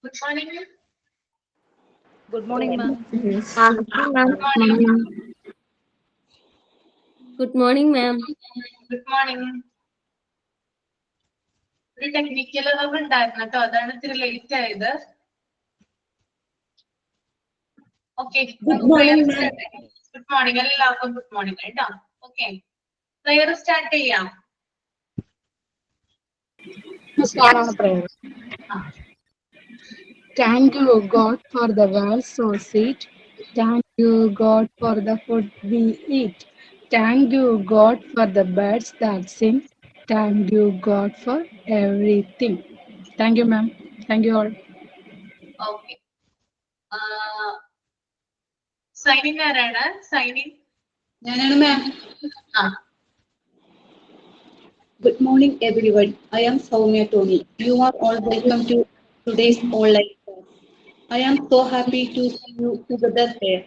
Good morning. Good morning, ma'am. Yes. Good morning. Good morning, ma'am. Good morning. ഒരു technical error ഉണ്ടായിരുന്നു കേട്ടോ, അതാണ് ഇത്തിരി ലേറ്റ് ആയത്. Okay, Good morning, ma'am. Good morning, എല്ലാവർക്കും good morning കേട്ടോ. ഓക്കെ, പ്രെയർ സ്റ്റാർട്ട് ചെയ്യാം. Start on a prayer. Thank you, God, for the world so sweet. Thank you, God, for the food we eat. Thank you, God, for the birds that sing. Thank you, God, for everything. Thank you, ma'am. Thank you all. Okay, signing ആരാണ്? Signing ഞാനാണ് മാം. ആ, Good morning, everyone. I am Soumya Tony. You are all welcome to today's online class. I am so happy to see you together here.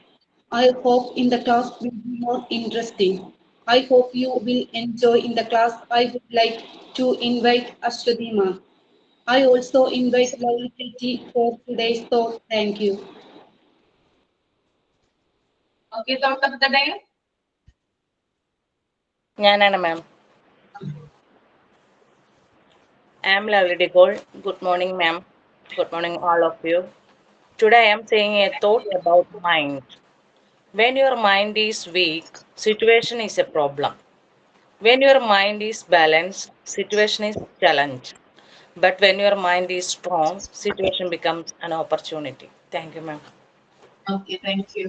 I hope in the class will be more interesting. I hope you will enjoy in the class. I would like to invite Ashwati ma'am. I also invite Lauli Chechi for today's talk. Thank you. Okay, തുടക്കത്തെ ഞാനാണ് ma'am. I am Lovely Decol. Good morning, ma'am. Good morning, all of you. Today I am saying a thought about mind. When your mind is weak, situation is a problem. When your mind is balanced, situation is challenge. But when your mind is strong, situation becomes an opportunity. Thank you, ma'am. Okay, thank you.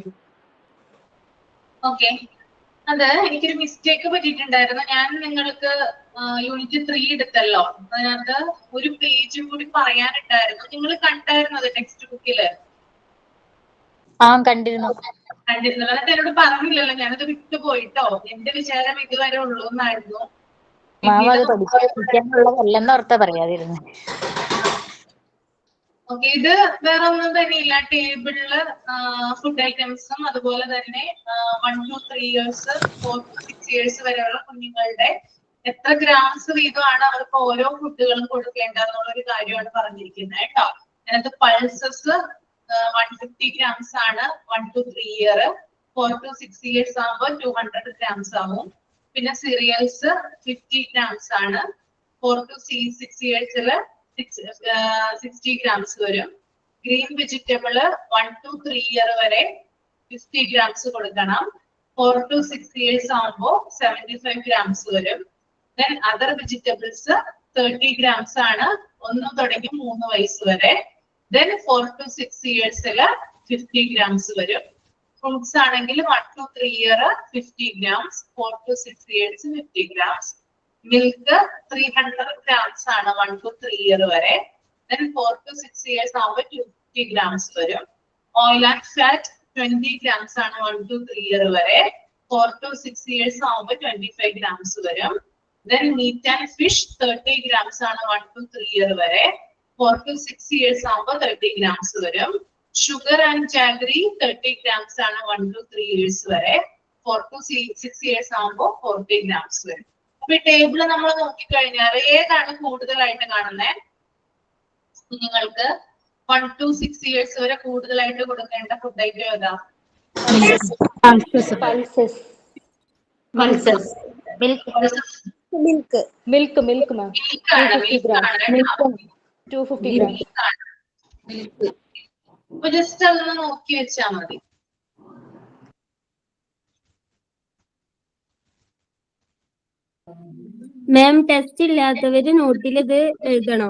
Okay, അത് എനിക്കൊരു mistake പറ്റിയിട്ടുണ്ടായിരുന്നു. ഞാൻ നിങ്ങൾക്ക് unit 3 എടുത്തല്ലോ, അതിനകത്ത് ഒരു പേജും കൂടി പറയാനുണ്ടായിരുന്നു. നിങ്ങൾ കണ്ടായിരുന്നു അത് ടെക്സ്റ്റ് ബുക്കില്? കണ്ടിരുന്നു. കണ്ടിരുന്നല്ലോ, എന്നിട്ട് എന്നോട് പറഞ്ഞില്ലല്ലോ, ഞാനത് വിട്ടുപോയിട്ടോ. എന്റെ വിചാരം ഇതുവരെ ഉള്ളൂ എന്നായിരുന്നു. മാം അത് പഠിക്കാനുള്ളതല്ലെന്ന് ഓർത്താ പറയാതിരുന്നു. ഓക്കെ, ഇത് വേറെ ഒന്നും തന്നെ ഇല്ല. ടേബിളില് ഫുഡ് ഐറ്റംസും അതുപോലെ തന്നെ 1 to 3 years 4 to 6 years വരെയുള്ള കുഞ്ഞുങ്ങളുടെ എത്ര ഗ്രാംസ് വീതമാണ് അവർക്ക് ഓരോ ഫുഡുകളും കൊടുക്കേണ്ടതെന്നുള്ളൊരു കാര്യമാണ് പറഞ്ഞിരിക്കുന്നത് കേട്ടോ. അതിനകത്ത് പൾസസ് 150 grams ആണ് 1 to 3 year, 4 to 6 years ആകുമ്പോൾ 200 grams ആവും. പിന്നെ സീരിയൽസ് 50 grams ആണ് 4 to 6 yearsല് 60 grams വരും. ഗ്രീൻ വെജിറ്റബിൾ 1 to 3 year വരെ 50 grams കൊടുക്കണം. 4 to 6 years ആകുമ്പോൾ 75 grams വരും. ദെൻ അതർ വെജിറ്റബിൾസ് 30 grams ആണ് 1 തുടങ്ങി 3 വയസ്സ് വരെ. ദെൻ 4 to 6 yearsല് 50 grams വരും. ഫ്രൂട്ട്സ് ആണെങ്കിൽ 1 to 3 year 50 grams, 4 to 6 years 50 grams. Milk 300 grams ആണ് 1 to 3 year വരെ. Then 4 to 6 years ആവുമ്പോൾ 250 grams വരും. ഓയിൽ ആൻഡ് ഫാറ്റ് 20 grams ആണ് 1 to 3 year വരെ. 4 to 6 years ആവുമ്പോൾ 25 grams വരും. Then meat and fish 30 grams ആണ് 1 to 3 year വരെ. 4 to 6 years ആവുമ്പോൾ 30 grams വരും. ഷുഗർ ആൻഡ് ജാഗറി 30 grams ആണ് 1 to 3 years വരെ. 4 to 6 years ആവുമ്പോൾ 40 grams വരും. അപ്പൊ ഈ ടേബിള് നമ്മൾ നോക്കിക്കഴിഞ്ഞാൽ ഏതാണ് കൂടുതലായിട്ട് കാണുന്നത്? കുഞ്ഞുങ്ങൾക്ക് 1 to 6 years വരെ കൂടുതലായിട്ട് കൊടുക്കേണ്ട ഫുഡ് ഐറ്റം ഏതാ? Milk, ma'am. 250 grams. Milk 250 grams. അപ്പൊ ജസ്റ്റ് അതൊന്ന് നോക്കി വെച്ചാൽ മതി. മാം, ടെസ്റ്റ് ഇല്ലാത്തവര് നോട്ടിൽ ഇത് എഴുതണോ?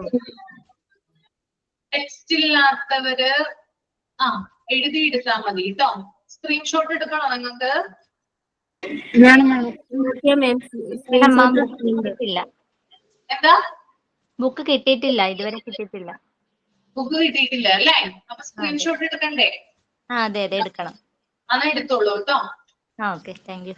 ടെക്സ്റ്റ് ഇല്ലാത്തവര് എഴുതി എടുത്താൽ മതി കേട്ടോ. സ്ക്രീൻഷോട്ട് എടുക്കണോ നിങ്ങൾക്ക്? എന്താ? ബുക്ക് കിട്ടിയിട്ടില്ല, ഇതുവരെ കിട്ടിയിട്ടില്ല. ബുക്ക് കിട്ടിയിട്ടില്ല അല്ലേ? അപ്പൊ സ്ക്രീൻഷോട്ട് എടുക്കണ്ടേ? അതെ എടുക്കണം. അതാ എടുത്തോളൂ കേട്ടോ. Okay, thank you.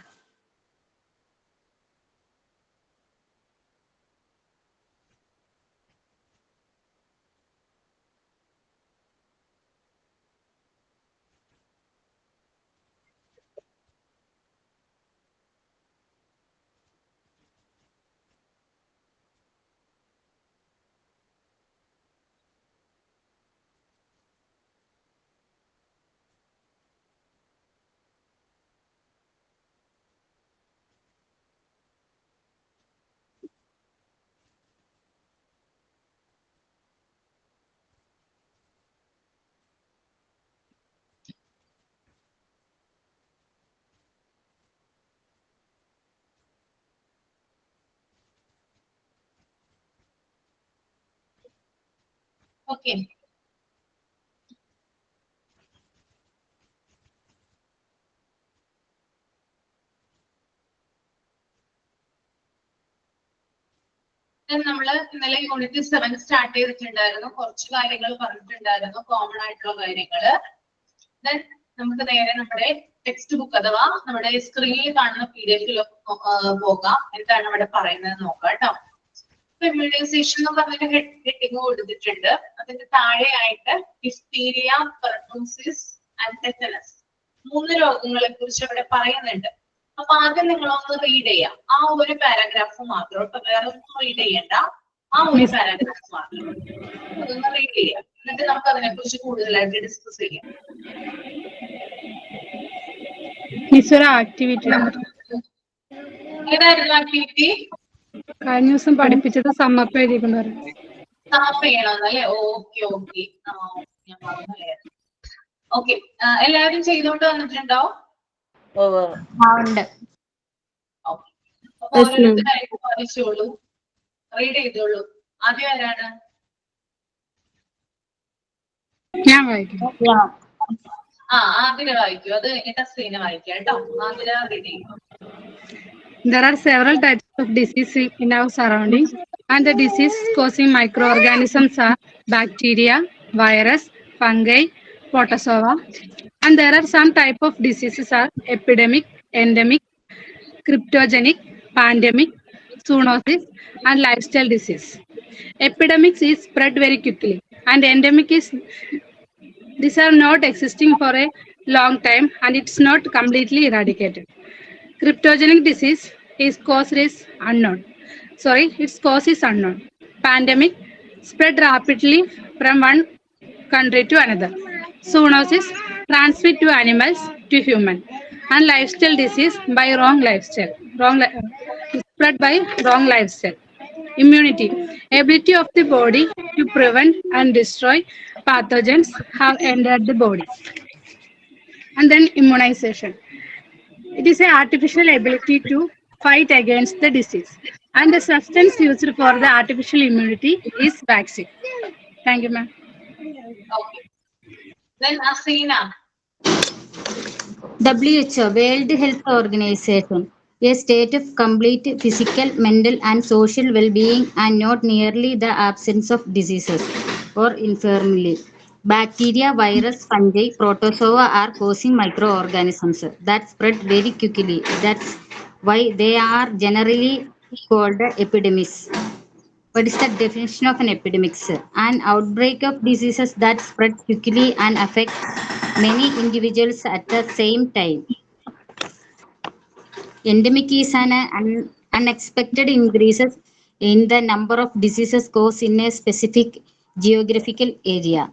ഓക്കെ. നമ്മള് ഇന്നലെ യൂണിറ്റ് 7 സ്റ്റാർട്ട് ചെയ്തിട്ടുണ്ടായിരുന്നു. കുറച്ച് കാര്യങ്ങൾ പറഞ്ഞിട്ടുണ്ടായിരുന്നു, കോമൺ ആയിട്ടുള്ള കാര്യങ്ങള്. ദെൻ നമുക്ക് നേരെ നമ്മുടെ ടെക്സ്റ്റ് ബുക്ക് അഥവാ നമ്മുടെ സ്ക്രീനിൽ കാണുന്ന PDF പോകാം. എന്താണ് അവിടെ പറയുന്നത് നോക്കാം കേട്ടോ. ഇമ്മ്യൂണൈസേഷൻ എന്ന് പറഞ്ഞൊരു ഹെഡിങ് കൊടുത്തിട്ടുണ്ട്. അതിന്റെ താഴെയായിട്ട് ഡിഫ്തീരിയ, പെർട്ടൂസിസ് ആൻഡ് ടെറ്റനസ് 3 രോഗങ്ങളെ കുറിച്ച് അവിടെ പറയുന്നുണ്ട്. അപ്പൊ ആദ്യം നിങ്ങളൊന്ന് റീഡ് ചെയ്യാം ആ ഒരു പാരാഗ്രാഫ് മാത്രം. ഇപ്പൊ വേറെ ഒന്നും റീഡ് ചെയ്യണ്ട, ആ ഒരു പാരാഗ്രാഫ് മാത്രം അതൊന്ന് റീഡ് ചെയ്യാം. എന്നിട്ട് നമുക്ക് അതിനെ കുറിച്ച് കൂടുതലായിട്ട് ഡിസ്കസ് ചെയ്യാം. ആക്ടിവിറ്റി ഏതായിരുന്നു ആക്ടിവിറ്റി? കഴിഞ്ഞ ദിവസം പഠിപ്പിച്ചത് സമ്മപ്പ് എഴുതിക്കൊണ്ടു. സമ്മപ്പ് ചെയ്യണമെന്നല്ലേ? ഓക്കെ ഓക്കെ, ഞാൻ പറഞ്ഞല്ലേ. ഓക്കെ, എല്ലാവരും ചെയ്തോണ്ട് വന്നിട്ടുണ്ടോ? ഉണ്ട്. അപ്പൊ ഓരോരുത്തരായിട്ട് വായിച്ചോളൂ, റീഡ് ചെയ്തോളൂ. ആദ്യം ആരാണ്? ഞാൻ വായിക്കും. ആതിര വായിക്കൂ. അത് കഴിഞ്ഞിട്ട് സ്ക്രീനെ വായിക്കാം കേട്ടോ. ആതിര റീഡ് ചെയ്യും. There are several types of disease in our surroundings, and the disease causing microorganisms are bacteria, virus, fungi, protozoa, and there are some type of diseases are epidemic, endemic, cryptogenic, pandemic, zoonosis, and lifestyle disease. Epidemics is spread very quickly, and endemic is these are not existing for a long time, and it's not completely eradicated. Cryptogenic disease is cause is unknown. Its cause is unknown. Pandemic spread rapidly from one country to another. Zoonosis transmit to animals to human. And lifestyle disease by wrong lifestyle. Spread by wrong lifestyle. Immunity, ability of the body to prevent and destroy pathogens have entered the body. And then immunization. It is an artificial ability to fight against the disease, and the substance used for the artificial immunity is vaccine. Thank you, ma'am. Okay. Then Asina. WHO, World Health Organization, a state of complete physical, mental, and social well-being, and not merely the absence of diseases or infirmity. Bacteria, virus, fungi, protozoa are causing microorganisms that spread very quickly. That's why they are generally called epidemics. What is the definition of an epidemic? An outbreak of diseases that spread quickly and affect many individuals at the same time. Endemic is an unexpected increases in the number of diseases caused in a specific geographical area.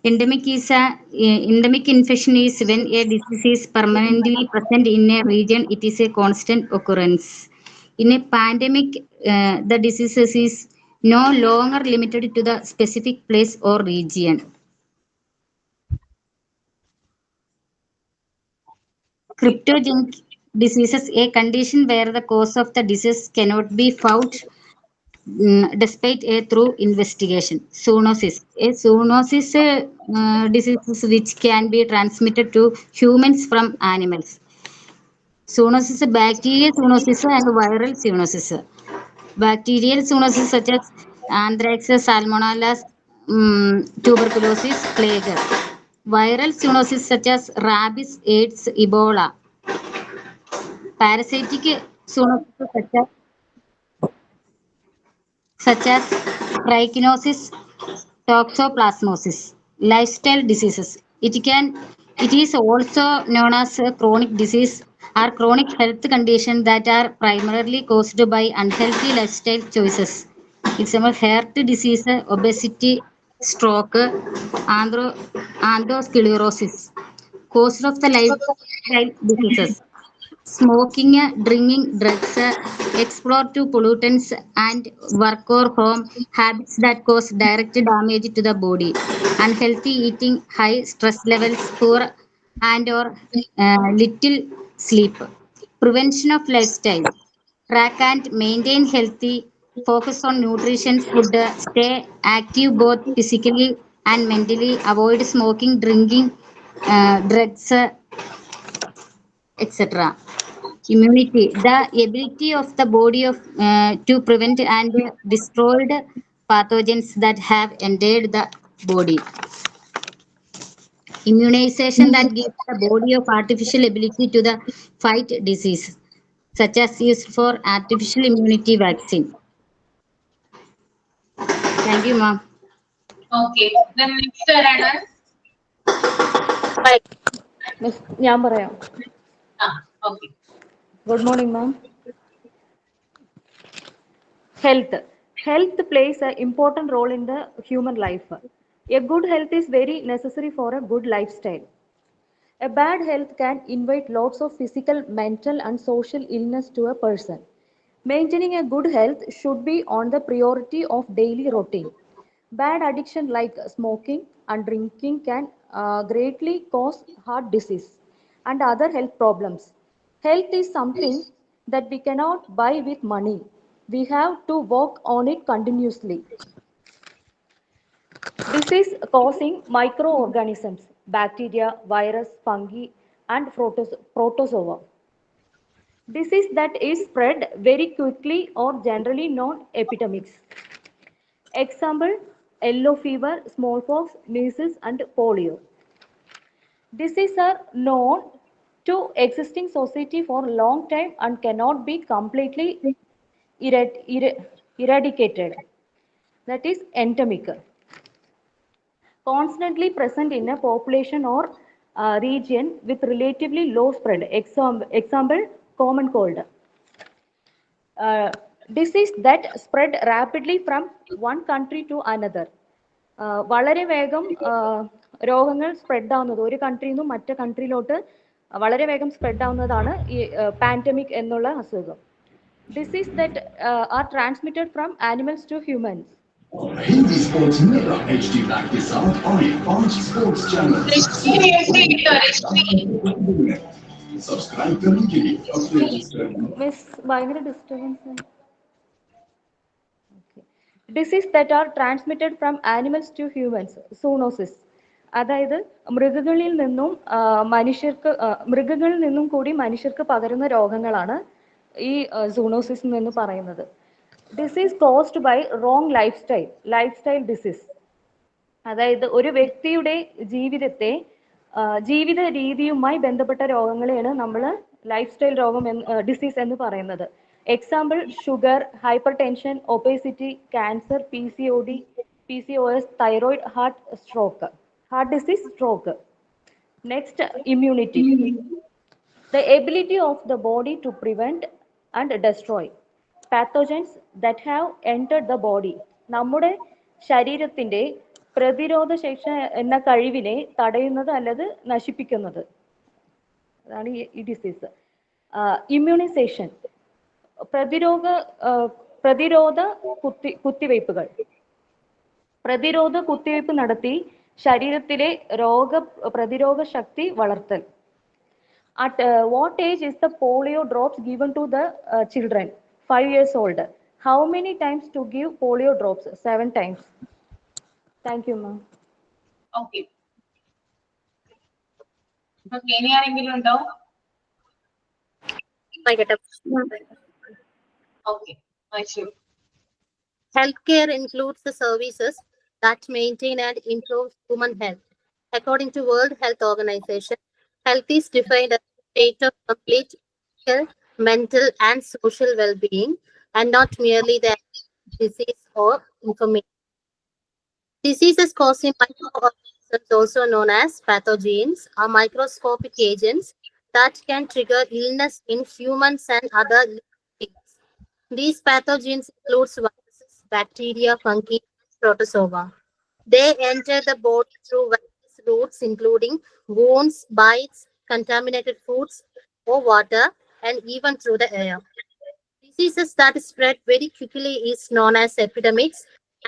Endemic infection is when a disease is permanently present in a region. It is a constant occurrence. In a pandemic, the disease is no longer limited to the specific place or region. Cryptogenic diseases, a condition where the cause of the disease cannot be found despite a through investigation. Zoonosis, a zoonosis diseases which can be transmitted to humans from animals. Zoonosis, bacterial zoonosis and viral zoonosis. Bacterial zoonosis such as anthrax, salmonella, tuberculosis, plague. Viral zoonosis such as rabies, AIDS, Ebola. Parasitic zoonosis such as trichinosis, toxoplasmosis. Lifestyle diseases. It is also known as a chronic disease or chronic health condition that are primarily caused by unhealthy lifestyle choices. Example: heart disease, obesity, stroke, atherosclerosis. Cause of the lifestyle diseases: smoking, drinking drugs, explore to pollutants, and work or home habits that cause direct damage to the body. Unhealthy eating, high stress levels, poor and or little sleep. Prevention of lifestyle: track and maintain healthy, focus on nutrition, food, stay active both physically and mentally, avoid smoking, drinking, drugs, etc. Immunity, the ability of the body to prevent and destroy pathogens that have entered the body. Immunization, that gives the body of artificial ability to the fight disease, such as used for artificial immunity vaccine. Thank you, ma'am. Okay. Then next ആരാണ്? Miss ഞാൻ പറയാം. Okay. Good morning ma'am. Health. Health plays an important role in the human life. A good health is very necessary for a good lifestyle. A bad health can invite lots of physical, mental, and social illness to a person. Maintaining a good health should be on the priority of daily routine. Bad addiction like smoking and drinking can greatly cause heart disease and other health problems. Health is something that we cannot buy with money. We have to work on it continuously. Disease causing microorganisms, bacteria, virus, fungi, and protozoa. Disease that is spread very quickly or generally known epidemics. Example, yellow fever, smallpox, measles, and polio. Diseases are known to existing society for a long time and cannot be completely eradicated. That is endemic. Constantly present in a population or region with relatively low spread. Example, common cold. Disease that spread rapidly from one country to another. വളരെ വേഗം രോഗങ്ങൾ spread ആവുന്നത് ഒരു കൺട്രിയിൽ നിന്നും മറ്റു കൺട്രിയിലോട്ട് വളരെ വേഗം spread ആവുന്നതാണ് ഈ പാൻഡമിക് എന്നുള്ള അസുഖം. Disease that are transmitted from animals to humans. Hindi sports mega HD match के साथ और ये 5 स्पोर्ट्स चैनल सब्सक्राइब करने के लिए മിസ് ഭയങ്കര disturbance. Disease that are transmitted from animals to humans, zoonosis. അതായത് മൃഗങ്ങളിൽ നിന്നും കൂടി മനുഷ്യർക്ക് പകരുന്ന രോഗങ്ങളാണ് ഈ സൂണോസിസ് എന്ന് പറയുന്നത്. Disease caused by wrong lifestyle disease. അതായത് ഒരു വ്യക്തിയുടെ ജീവിത രീതിയുമായി ബന്ധപ്പെട്ട രോഗങ്ങളെയാണ് നമ്മൾ ലൈഫ് സ്റ്റൈൽ ഡിസീസ് എന്ന് പറയുന്നത്. Example, sugar, hyper tension, obesity, cancer, PCOS, thyroid, heart disease, stroke. Next, immunity. The ability of the body to prevent and destroy pathogens that have entered the body. നമ്മുടെ ശരീരത്തിന്റെ പ്രതിരോധ ശേഷി എന്ന കഴിവിനെ തടയുന്നത് അല്ലെങ്കിൽ നശിപ്പിക്കുന്നത് അതാണ് ഈ ഡിസീസ്. ഇമ്മ്യൂണൈസേഷൻ, പ്രതിരോധ കുത്തിവയ്പ്പുകൾ. പ്രതിരോധ കുത്തിവയ്പ്പ് നടത്തി ശരീരത്തിലെ പ്രതിരോധ ശക്തി വളർത്തൽ. At what age is the polio drops given to the children? 5 years old. How many times to give polio drops? 7 times. Thank you, ma'am. Okay. Okay, ഇനി ആരെങ്കിലും ഉണ്ടോ? Okay, sure. Healthcare includes the services that maintain and improve human health. According to World Health Organization, health is defined as a state of complete physical, mental, and social well-being, and not merely the disease or information. Diseases causing microorganisms, also known as pathogens, are microscopic agents that can trigger illness in humans and other living things. These pathogens include viruses, bacteria, fungi, and protozoa. They enter the body through various routes, including wounds, bites, contaminated foods or water, and even through the air. Diseases that spread very quickly is known as epidemics,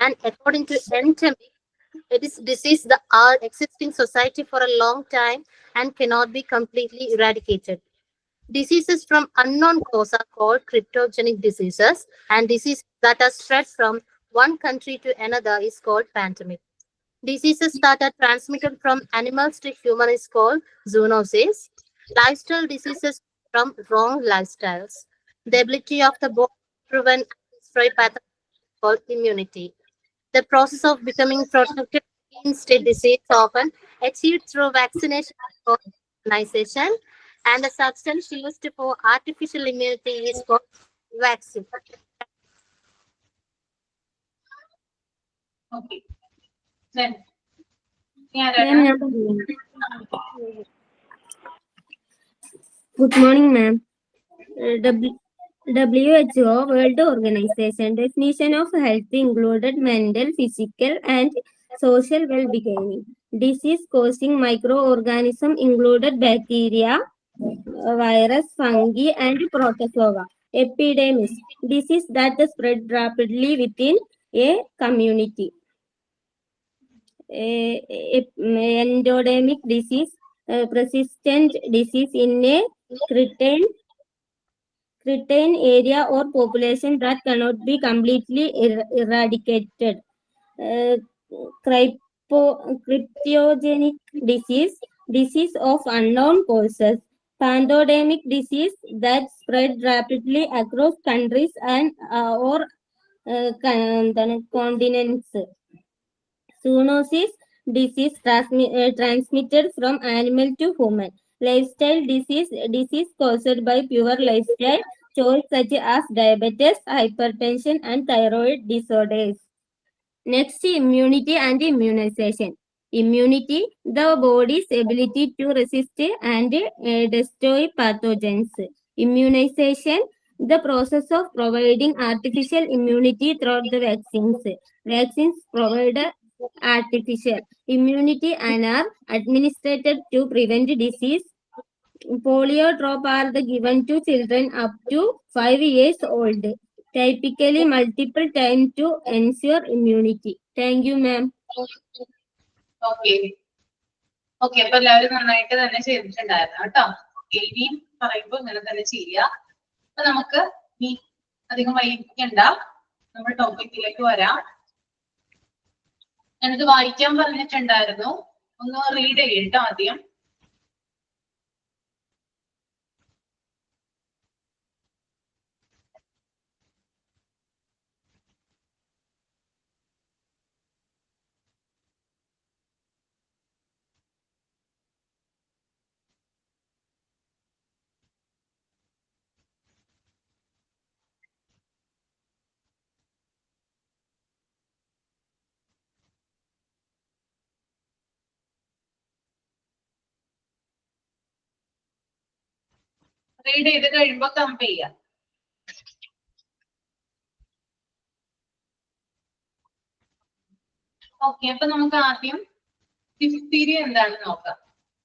and according to endemic, it is diseases that are exist in society for a long time and cannot be completely eradicated. Diseases from unknown cause are called cryptogenic diseases, and diseases that are spread from one country to another is called pandemic. Diseases that are transmitted from animals to human is called zoonosis. Lifestyle diseases from wrong lifestyles. The ability of the body to prevent and destroy pathogens is called immunity. The process of becoming protected against a disease often achieved through vaccination or immunization, and the substance used for artificial immunity is called vaccine. Okay. Then, Ma'am, good morning, ma'am. WHO, World Organization, definition of health included mental, physical, and social well-being. Disease-causing microorganisms included bacteria, virus, fungi, and protozoa. Epidemics, disease that spread rapidly within a community. Endemic disease, persistent disease in a certain area or population that cannot be completely eradicated. Cryptogenic disease of unknown causes. Pandemic disease that spread rapidly across countries and or continents. Zoonosis, disease transmitted from animal to human. Lifestyle disease caused by poor lifestyle choice such as diabetes, hypertension, and thyroid disorders. Next, immunity and immunization. Immunity, the body's ability to resist and destroy pathogens. Immunization, the process of providing artificial immunity through the vaccines. Vaccines provide artificial immunity and are administered to prevent disease. Polio drop are given to children up to 5 years old, typically multiple times to ensure immunity. Thank you, ma'am. Okay okay, അപ്പൊ എല്ലാവരും നന്നായിട്ട് തന്നെ ചെയ്തിട്ടുണ്ടായിരുന്നു കേട്ടോ. ഇനിയും പറയുമ്പോ ഇങ്ങനെ തന്നെ ചെയ്യുക. അപ്പൊ നമുക്ക് ഇനി അധികം വൈകിക്കണ്ട, നമ്മൾ ടോപ്പിക്കിലേക്ക് വരാം. ഞാനിത് വായിക്കാൻ പറഞ്ഞിട്ടുണ്ടായിരുന്നു, ഒന്ന് റീഡ് ചെയ്യട്ടോ ആദ്യം. റീഡ് ചെയ്ത് കഴിയുമ്പോ കമ്പ് ചെയ്യാം. ഓക്കെ, അപ്പൊ നമുക്ക് ആദ്യം ഡിഫ്തീരിയ എന്താണെന്ന് നോക്കാം.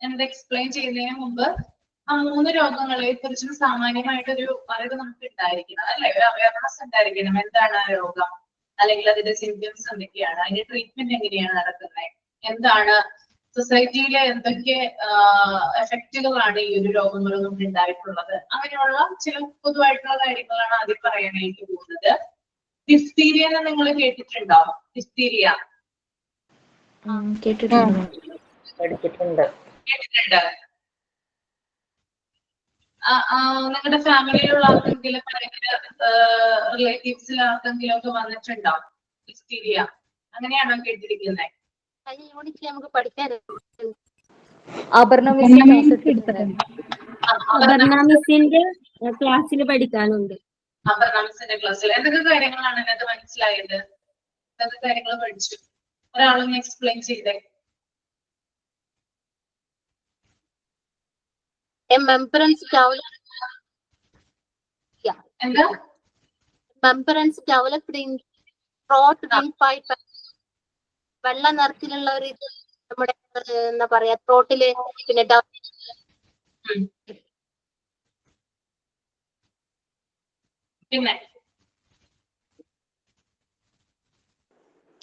ഞാനിത് എക്സ്പ്ലെയിൻ ചെയ്യുന്നതിന് മുമ്പ് ആ 3 രോഗങ്ങളെ കുറിച്ചും സാമാന്യമായിട്ടൊരു അറിവ് നമുക്ക് ഉണ്ടായിരിക്കണം, അല്ലെ? ഒരു അവയർനെസ് ഉണ്ടായിരിക്കണം. എന്താണ് ആ രോഗം, അല്ലെങ്കിൽ അതിന്റെ സിംറ്റംസ് എന്തൊക്കെയാണ്, അതിന്റെ ട്രീറ്റ്മെന്റ് എങ്ങനെയാണ് നടക്കുന്നത്, എന്താണ് സൊസൈറ്റിയിലെ എന്തൊക്കെ എഫക്റ്റുകളാണ് ഈ ഒരു രോഗങ്ങൾ കൊണ്ട് ഉണ്ടായിട്ടുള്ളത്, അങ്ങനെയുള്ള ചില പൊതുവായിട്ടുള്ള കാര്യങ്ങളാണ് ആദ്യം പറയാനായിട്ട് പോകുന്നത്. ഡിഫ്തീരിയ എന്ന് നിങ്ങൾ കേട്ടിട്ടുണ്ടോ? ഡിഫ്തീരിയ കേട്ടിട്ടുണ്ട്. നിങ്ങളുടെ ഫാമിലിയിലുള്ള ആർക്കെങ്കിലും റിലേറ്റീവ്സിൽ ആർക്കെങ്കിലും ഒക്കെ വന്നിട്ടുണ്ടോ ഡിഫ്തീരിയ? അങ്ങനെയാണോ കേട്ടിരിക്കുന്നത്? യൂണിറ്റ് നമുക്ക് പഠിക്കാൻ അപർണ മിസ്സിന്റെ ക്ലാസ്സിൽ പഠിക്കാനുണ്ട്. അപർണ മിസ്സിന്റെ ക്ലാസ്സിൽ എന്തൊക്കെ കാര്യങ്ങളാണ് അതിനകത്ത് മനസ്സിലായത്? എന്തൊക്കെ കാര്യങ്ങൾ പഠിച്ചു? ഒരാളൊന്ന് എക്സ്പ്ലെയിൻ ചെയ്തേ. എന്താ? മെമ്പറൻസ് ഡെവലപ്ഡ് ഇൻ ത്രോട്ട് വിൻഡ്പൈപ്പ്. വെള്ള നിറത്തിലുള്ള ഒരു നമ്മുടെ എന്താ പറയാ ത്രോട്ടില്, പിന്നെ പിന്നെ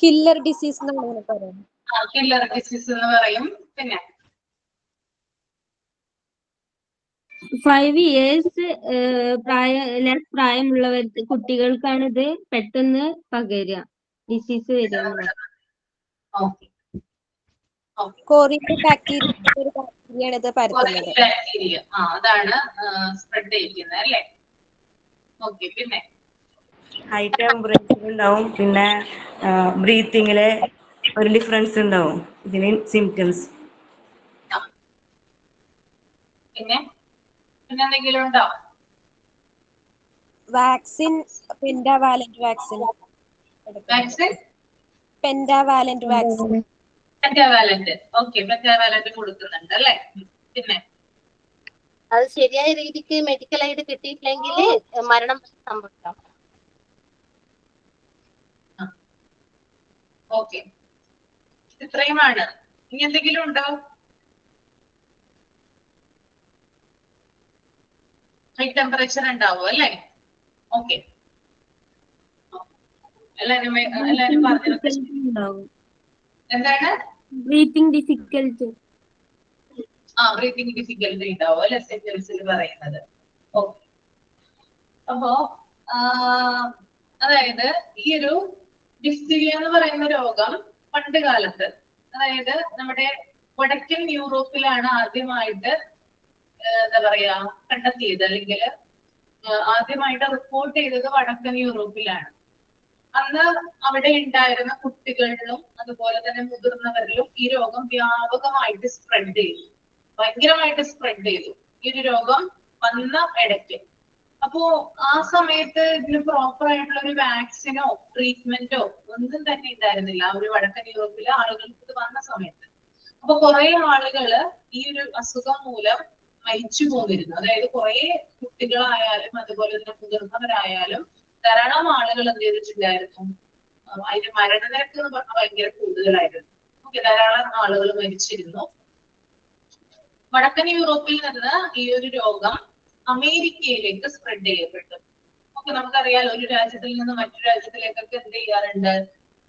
കില്ലർ ഡിസീസ് എന്ന് പറയാം. കില്ലർ ഡിസീസ് എന്ന് പറയും. പിന്നെ 5 years പ്രായമുള്ളവർക്ക് കുട്ടികൾക്കാണ് ഇത് പെട്ടെന്ന് പകരുക, ഡിസീസ് വരിക. ഓക്കെ കോറിയൽ ബാക്ടീരിയയാണ് ഇത് പരത്തുന്നത്. ബാക്ടീരിയ അതാണ് സ്പ്രെഡ് ചെയ്യിക്കുന്നത് അല്ലേ? ഓക്കെ, പിന്നെ ഹൈ ടെമ്പറേച്ചർ ഉണ്ടാവും, പിന്നെ ബ്രീത്തിങ്ങില് ഒരു ഡിഫറൻസ് ഉണ്ടാവും ഇതിന് സിംറ്റംസ്. പിന്നെ എന്തെങ്കിലും ഉണ്ടോ? Vaccine pentavalent vaccine pentavalent vaccine pentavalent. Okay, pentavalent കൊടുക്കുന്നുണ്ട് അല്ലേ? പിന്നെ അത് ശരിയായ രീതിക്ക് മെഡിക്കൽ എയ്ഡ് കിട്ടിയിട്ടില്ലെങ്കിൽ മരണം സംഭവിക്കാം. ഓക്കെ, ഇത്രയുമാണ്. ഇനി എന്തെങ്കിലും ഉണ്ടോ? ഹൈ ടെമ്പറേച്ചർ ഉണ്ടാവും അല്ലേ? ഓക്കെ, എല്ലാരും പറഞ്ഞു. എന്താണ്? Breathing difficulty. ബ്രീത്തിങ് ഡിഫിക്കൽറ്റി ഉണ്ടാവും അല്ലെ, സെന്റൻസിൽ പറയുന്നത്. ഓക്കെ, അപ്പോ അതായത് ഈ ഒരു ഡിഫ്തീരിയ എന്ന് പറയുന്ന രോഗം പണ്ട് കാലത്ത്, അതായത് നമ്മുടെ വടക്കൻ യൂറോപ്പിലാണ് ആദ്യമായിട്ട് എന്താ പറയാ കണ്ടെത്തിയത്, അല്ലെങ്കിൽ ആദ്യമായിട്ട് റിപ്പോർട്ട് ചെയ്തത് വടക്കൻ യൂറോപ്പിലാണ്. അന്ന് അവിടെ ഉണ്ടായിരുന്ന കുട്ടികളിലും അതുപോലെ തന്നെ മുതിർന്നവരിലും ഈ രോഗം വ്യാപകമായിട്ട് സ്പ്രെഡ് ചെയ്തു, ഭയങ്കരമായിട്ട് സ്പ്രെഡ് ചെയ്തു ഈ ഒരു രോഗം വന്ന ഇടയ്ക്ക്. അപ്പോ ആ സമയത്ത് ഇതിന് പ്രോപ്പർ ആയിട്ടുള്ള ഒരു വാക്സിനോ ട്രീറ്റ്മെന്റോ ഒന്നും തന്നെ ഉണ്ടായിരുന്നില്ല ഒരു വടക്കൻ യൂറോപ്പിലെ ആളുകൾക്ക് ഇത് വന്ന സമയത്ത്. അപ്പൊ കുറെ ആളുകള് ഈ ഒരു അസുഖം മൂലം മരിച്ചു പോന്നിരുന്നു. അതായത് കുറെ കുട്ടികളായാലും അതുപോലെ തന്നെ മുതിർന്നവരായാലും ധാരാളം ആളുകൾ എന്ത് ചെയ്തിട്ടുണ്ടായിരുന്നു, അതിന്റെ മരണനിരക്ക് എന്ന് പറഞ്ഞാൽ ഭയങ്കര കൂടുതലായിരുന്നു. ഓക്കെ, ധാരാളം ആളുകൾ മരിച്ചിരുന്നു. വടക്കൻ യൂറോപ്പിൽ നിന്ന് ഈ ഒരു രോഗം അമേരിക്കയിലേക്ക് സ്പ്രെഡ് ചെയ്യപ്പെട്ടു. ഓക്കെ, നമുക്കറിയാലോ ഒരു രാജ്യത്തിൽ നിന്ന് മറ്റൊരു രാജ്യത്തിലേക്കൊക്കെ എന്ത് ചെയ്യാറുണ്ട്,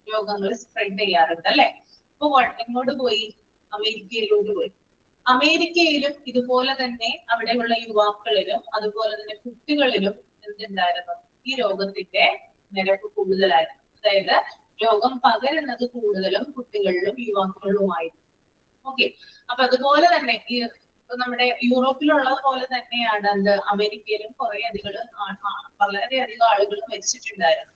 രോഗങ്ങൾ സ്പ്രെഡ് ചെയ്യാറുണ്ട് അല്ലെ? അപ്പൊ എങ്ങോട്ട് പോയി? അമേരിക്കയിലോട്ട് പോയി. അമേരിക്കയിലും ഇതുപോലെ തന്നെ അവിടെയുള്ള യുവാക്കളിലും അതുപോലെ തന്നെ കുട്ടികളിലും എന്തുണ്ടായിരുന്നു, ഈ രോഗത്തിന്റെ നിരക്ക് കൂടുതലായിരുന്നു. അതായത് രോഗം പകരുന്നത് കൂടുതലും കുട്ടികളിലും യുവാക്കളിലുമായിരുന്നു. ഓക്കെ, അപ്പൊ അതുപോലെ തന്നെ ഈ നമ്മുടെ യൂറോപ്പിലുള്ളത് പോലെ തന്നെയാണ് എന്ത് അമേരിക്കയിലും വളരെയധികം ആളുകൾ മരിച്ചിട്ടുണ്ടായിരുന്നു.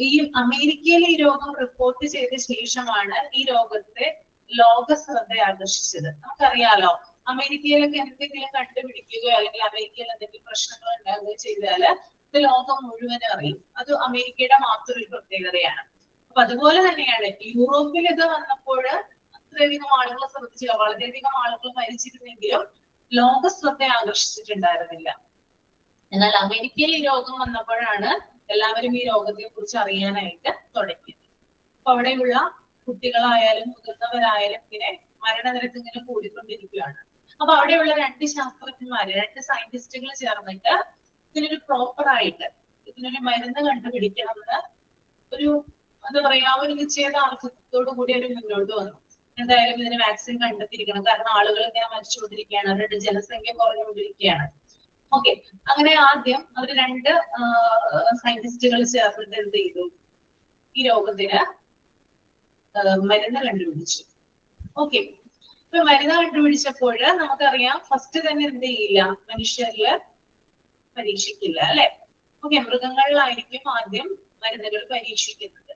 ഈ അമേരിക്കയിൽ ഈ രോഗം റിപ്പോർട്ട് ചെയ്ത ശേഷമാണ് ഈ രോഗത്തെ ലോക ശ്രദ്ധ ആകർഷിച്ചത്. നമുക്കറിയാലോ അമേരിക്കയിലൊക്കെ എന്തെങ്കിലും കണ്ടുപിടിക്കുകയോ അല്ലെങ്കിൽ അമേരിക്കയിൽ എന്തെങ്കിലും പ്രശ്നങ്ങൾ ഉണ്ടാകുകയോ ചെയ്താല് ഇത് ലോകം മുഴുവനും അറിയും. അത് അമേരിക്കയുടെ മാത്രം ഒരു പ്രത്യേകതയാണ്. അപ്പൊ അതുപോലെ തന്നെയാണ് യൂറോപ്പിൽ ഇത് വന്നപ്പോൾ അത്രയധികം ആളുകൾ ശ്രദ്ധിച്ചില്ല, വളരെയധികം ആളുകൾ മരിച്ചിരുന്നെങ്കിലും ലോക ശ്രദ്ധ ആകർഷിച്ചിട്ടുണ്ടായിരുന്നില്ല. എന്നാൽ അമേരിക്കയിൽ ഈ രോഗം വന്നപ്പോഴാണ് എല്ലാവരും ഈ രോഗത്തെ കുറിച്ച് അറിയാനായിട്ട് തുടങ്ങിയത്. അപ്പൊ അവിടെയുള്ള കുട്ടികളായാലും മുതിർന്നവരായാലും ഇങ്ങനെ മരണനിരക്ക് ഇങ്ങനെ കൂടിക്കൊണ്ടിരിക്കുകയാണ്. അപ്പൊ അവിടെയുള്ള രണ്ട് സയന്റിസ്റ്റുകൾ ചേർന്നിട്ട് ഇതിനൊരു പ്രോപ്പർ ആയിട്ട് ഇതിനൊരു മരുന്ന് കണ്ടുപിടിക്കണമെന്ന് ഒരു എന്താ പറയാ ഒരു നിശ്ചയദാർഢ്യത്തോടു കൂടി ഒരു മുന്നോട്ട് വന്നു. എന്തായാലും ഇതിന് വാക്സിൻ കണ്ടെത്തിയിരിക്കണം, കാരണം ആളുകൾ ഇങ്ങനെ മരിച്ചുകൊണ്ടിരിക്കുകയാണ്, അവരുടെ ജനസംഖ്യ കുറഞ്ഞുകൊണ്ടിരിക്കുകയാണ്. ഓക്കെ, അങ്ങനെ ആദ്യം അവർ രണ്ട് സയന്റിസ്റ്റുകൾ ചേർന്നിട്ട് എന്ത് ചെയ്തു, ഈ രോഗത്തിന് മരുന്ന് കണ്ടുപിടിച്ചു. ഓക്കെ, ഇപ്പൊ മരുന്ന് കണ്ടുപിടിച്ചപ്പോൾ നമുക്കറിയാം ഫസ്റ്റ് തന്നെ എന്ത് ചെയ്യില്ല, മനുഷ്യരില് പരീക്ഷിക്കില്ല അല്ലെ? ഓക്കെ, മൃഗങ്ങളിലായിരിക്കും ആദ്യം മരുന്നുകൾ പരീക്ഷിക്കുന്നത്.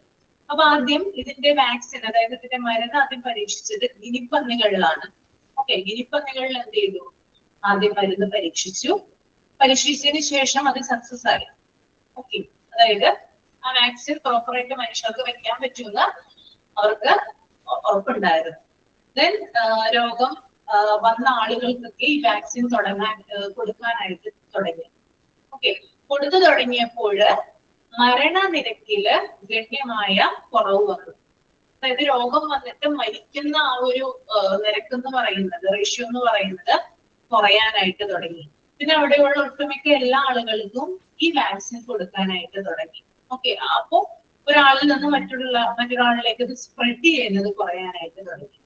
അപ്പൊ ആദ്യം ഇതിന്റെ വാക്സിൻ, അതായത് ഇതിന്റെ മരുന്ന് ആദ്യം പരീക്ഷിച്ചത് ഗിനിപ്പന്നികളിലാണ്. ഓക്കെ, ഗിനിപ്പന്നികളിൽ എന്ത് ചെയ്തു, ആദ്യം മരുന്ന് പരീക്ഷിച്ചതിന് ശേഷം അത് സക്സസ് ആയി. ഓക്കെ, അതായത് ആ വാക്സിൻ പ്രോപ്പറായിട്ട് മനുഷ്യർക്ക് വെക്കാൻ പറ്റുമെന്ന് അവർക്ക് ഉറപ്പുണ്ടായിരുന്നു. ദെൻ രോഗം വന്ന ആളുകൾക്കൊക്കെ ഈ വാക്സിൻ കൊടുക്കാനായിട്ട് തുടങ്ങി. ഓക്കെ, കൊടുത്തു തുടങ്ങിയപ്പോൾ മരണനിരക്കില് ഗണ്യമായ കുറവ് വന്നു. അതായത് രോഗം വന്നിട്ട് മരിക്കുന്ന ആ ഒരു നിരക്ക് എന്ന് പറയുന്നത്, റേഷ്യോ എന്ന് പറയുന്നത് കുറയാനായിട്ട് തുടങ്ങി. പിന്നെ അവിടെയുള്ള ഒട്ടുമിക്ക എല്ലാ ആളുകൾക്കും ഈ വാക്സിൻ കൊടുക്കാനായിട്ട് തുടങ്ങി. ഓക്കെ, അപ്പോ ഒരാളിൽ നിന്ന് മറ്റൊരാളിലേക്ക് ഇത് സ്പ്രെഡ് ചെയ്യുന്നത് കുറയാനായിട്ട് തുടങ്ങി.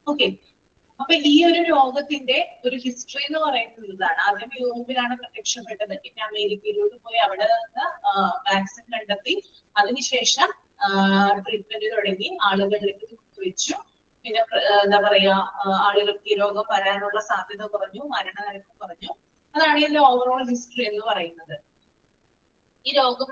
ഓക്കെ, അപ്പൊ ഈ ഒരു രോഗത്തിന്റെ ഒരു ഹിസ്റ്ററി എന്ന് പറയുന്നത് ഇതാണ്. ആദ്യം യൂറോപ്പിലാണ് പ്രത്യക്ഷപ്പെട്ടത്, പിന്നെ അമേരിക്കയിലോട്ട് പോയി അവിടെ നിന്ന് വാക്സിൻ കണ്ടെത്തി, അതിനുശേഷം ട്രീറ്റ്മെന്റ് തുടങ്ങി, ആളുകളിലേക്ക് കുത്തിവെച്ചു. പിന്നെ എന്താ പറയാ, ആളുകൾക്ക് ഈ രോഗം വരാനുള്ള സാധ്യത കുറഞ്ഞു, മരണനിരക്ക് കുറഞ്ഞു. അതാണ് ഇതിന്റെ ഓവറോൾ ഹിസ്റ്ററി എന്ന് പറയുന്നത്. ഈ രോഗം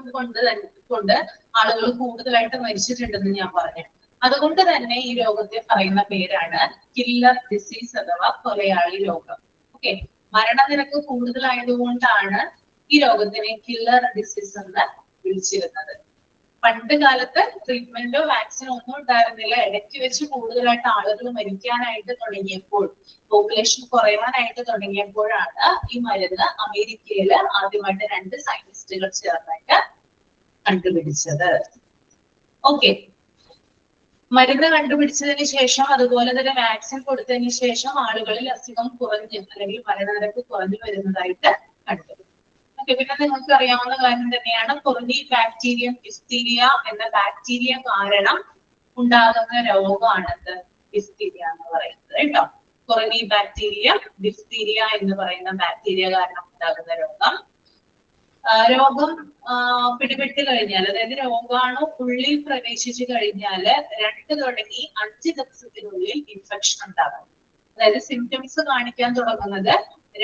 കൊണ്ട് ആളുകൾ കൂടുതലായിട്ട് മരിച്ചിട്ടുണ്ടെന്ന് ഞാൻ പറഞ്ഞു. അതുകൊണ്ട് തന്നെ ഈ രോഗത്തെ പറയുന്ന പേരാണ് കില്ലർ ഡിസീസ് അഥവാ കൊലയാളി രോഗം. ഓക്കെ, മരണനിരക്ക് കൂടുതലായതുകൊണ്ടാണ് ഈ രോഗത്തിനെ കില്ലർ ഡിസീസ് എന്ന് വിളിച്ചിരുന്നത്. പണ്ട് കാലത്ത് ട്രീറ്റ്മെന്റോ വാക്സിനോ ഒന്നും ഉണ്ടായിരുന്നില്ല. ഇടയ്ക്ക് വെച്ച് കൂടുതലായിട്ട് ആളുകൾ മരിക്കാനായിട്ട് തുടങ്ങിയപ്പോൾ, പോപ്പുലേഷൻ കുറയാനായിട്ട് തുടങ്ങിയപ്പോഴാണ് ഈ മരുന്ന് അമേരിക്കയിൽ ആദ്യമായിട്ട് 2 സയന്റിസ്റ്റുകൾ ചേർന്നിട്ട് കണ്ടുപിടിച്ചത്. ഓക്കെ, മരുന്ന് കണ്ടുപിടിച്ചതിന് ശേഷം, അതുപോലെ തന്നെ വാക്സിൻ കൊടുത്തതിന് ശേഷം ആളുകളിൽ അസുഖം കുറഞ്ഞ് അല്ലെങ്കിൽ മരണനിരക്ക് കുറഞ്ഞു വരുന്നതായിട്ട് കണ്ടു. ഓക്കെ, പിന്നെ നിങ്ങൾക്ക് അറിയാവുന്ന കാര്യം തന്നെയാണ് കൊറോണി ബാക്ടീരിയം ഡിഫ്തീരിയ എന്ന ബാക്ടീരിയ കാരണം ഉണ്ടാകുന്ന രോഗമാണത് ഡിഫ്തീരിയ എന്ന് പറയുന്നത് കേട്ടോ. കൊറോണി ബാക്ടീരിയം ഡിഫ്തീരിയ എന്ന് പറയുന്ന ബാക്ടീരിയ കാരണം ഉണ്ടാകുന്ന രോഗം. രോഗം പിടിപെട്ട് കഴിഞ്ഞാൽ, അതായത് രോഗാണു ഉള്ളിൽ പ്രവേശിച്ചു കഴിഞ്ഞാൽ 2 തുടങ്ങി 5 ദിവസത്തിനുള്ളിൽ ഇൻഫെക്ഷൻ ഉണ്ടാകും. അതായത് സിംറ്റംസ് കാണിക്കാൻ തുടങ്ങുന്നത്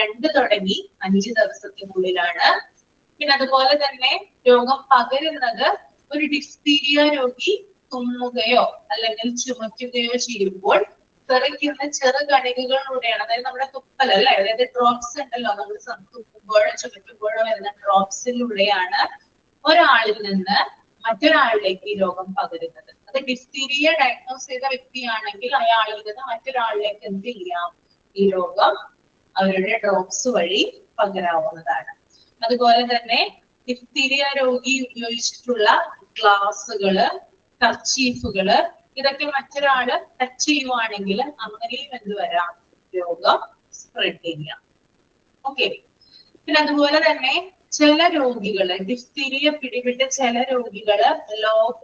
2 തുടങ്ങി 5 ദിവസത്തിനുള്ളിലാണ്. പിന്നെ അതുപോലെ തന്നെ രോഗം പകരുന്നത് ഒരു ഡിഫ്തീരിയ രോഗി തുമ്മുകയോ അല്ലെങ്കിൽ ചുമയ്ക്കുകയോ ചെയ്യുമ്പോൾ തെറിക്കുന്ന ചെറു കണികകളിലൂടെയാണ്. അതായത് നമ്മുടെ തുപ്പൽ അല്ലെ, അതായത് ഡ്രോപ്സ് ഉണ്ടല്ലോ, നമ്മൾ തുപ്പുമ്പോഴോ ചുമയ്ക്കുമ്പോഴോ വരുന്ന ഡ്രോപ്സിലൂടെയാണ് ഒരാളിൽ നിന്ന് മറ്റൊരാളിലേക്ക് ഈ രോഗം പകരുന്നത്. അത് ഡിഫ്തീരിയ ഡയഗ്നോസ് ചെയ്ത വ്യക്തിയാണെങ്കിൽ അയാളിൽ നിന്ന് മറ്റൊരാളിലേക്ക് എന്ത് ചെയ്യാം, ഈ രോഗം അവരുടെ ഡ്രോപ്സ് വഴി പകരാവുന്നതാണ്. അതുപോലെ തന്നെ ഡിഫ്തീരിയ രോഗി ഉപയോഗിച്ചിട്ടുള്ള ഗ്ലാസുകള്, കർച്ചീഫുകള്, ഇതൊക്കെ മറ്റൊരാള് ടച്ച് ചെയ്യുവാണെങ്കിൽ അങ്ങനെയും എന്ത് വരാം, രോഗം സ്പ്രെഡ് ചെയ്യാം. ഓക്കെ, പിന്നെ അതുപോലെ തന്നെ ചില രോഗികള്, ഡിഫ്തീരിയ പിടിപെട്ട ചില രോഗികള്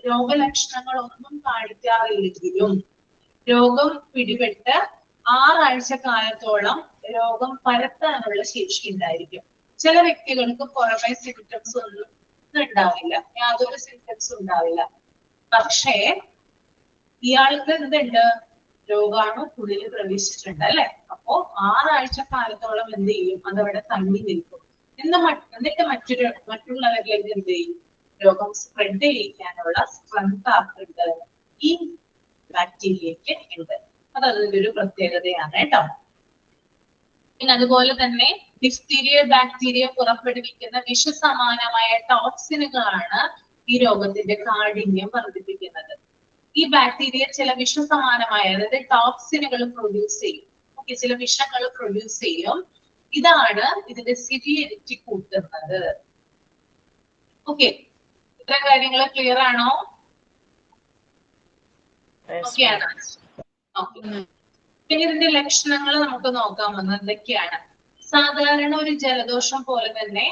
രോഗലക്ഷണങ്ങളൊന്നും കാണിക്കാറില്ലെങ്കിലും രോഗം പിടിപെട്ട് 6 ആഴ്ച കാലത്തോളം രോഗം പരത്താനുള്ള ശേഷി ഉണ്ടായിരിക്കും. ചില വ്യക്തികൾക്ക് പുറമെ സിംറ്റംസ് ഒന്നും ഉണ്ടാവില്ല, യാതൊരു സിംറ്റംസും ഉണ്ടാവില്ല. പക്ഷേ ഇയാൾക്ക് എന്തുണ്ട്, രോഗാണു ഉള്ളിൽ പ്രവേശിച്ചിട്ടുണ്ട് അല്ലെ. അപ്പോ 6 ആഴ്ച കാലത്തോളം എന്ത് ചെയ്യും, അതവിടെ തങ്ങി നിൽക്കും. എന്നിട്ട് മറ്റുള്ളവരിലേക്ക് എന്ത് ചെയ്യും, രോഗം സ്പ്രെഡ് ചെയ്യിക്കാനുള്ള സ്ട്രെങ്ത് ആർക്കുണ്ട്, ഈ ബാക്ടീരിയക്ക് ഉണ്ട്. അത് അതിന്റെ ഒരു പ്രത്യേകതയാണ് കേട്ടോ. പിന്നെ അതുപോലെ തന്നെ ഡിഫ്തീരിയ ബാക്ടീരിയ പുറപ്പെടുവിക്കുന്ന വിഷസമാനമായ ടോക്സിനുകളാണ് ഈ രോഗത്തിന്റെ കാഠിന്യം വർദ്ധിപ്പിക്കുന്നത്. ഈ ബാക്ടീരിയ ചില വിഷസമാനമായ, അതായത് ടോക്സിനുകൾ പ്രൊഡ്യൂസ് ചെയ്യും. ഓക്കെ, ചില വിഷങ്ങൾ പ്രൊഡ്യൂസ് ചെയ്യും. ഇതാണ് ഇതിന്റെ സിവിയറിറ്റി കൂട്ടുന്നത്. ഓക്കെ, ഇത്ര കാര്യങ്ങൾ ക്ലിയർ ആണോ? ഓക്കെ ആണോ? ഓക്കെ, പിന്നെ ഇതിന്റെ ലക്ഷണങ്ങൾ നമുക്ക് നോക്കാൻ വന്നത് എന്തൊക്കെയാണ്. സാധാരണ ഒരു ജലദോഷം പോലെ തന്നെ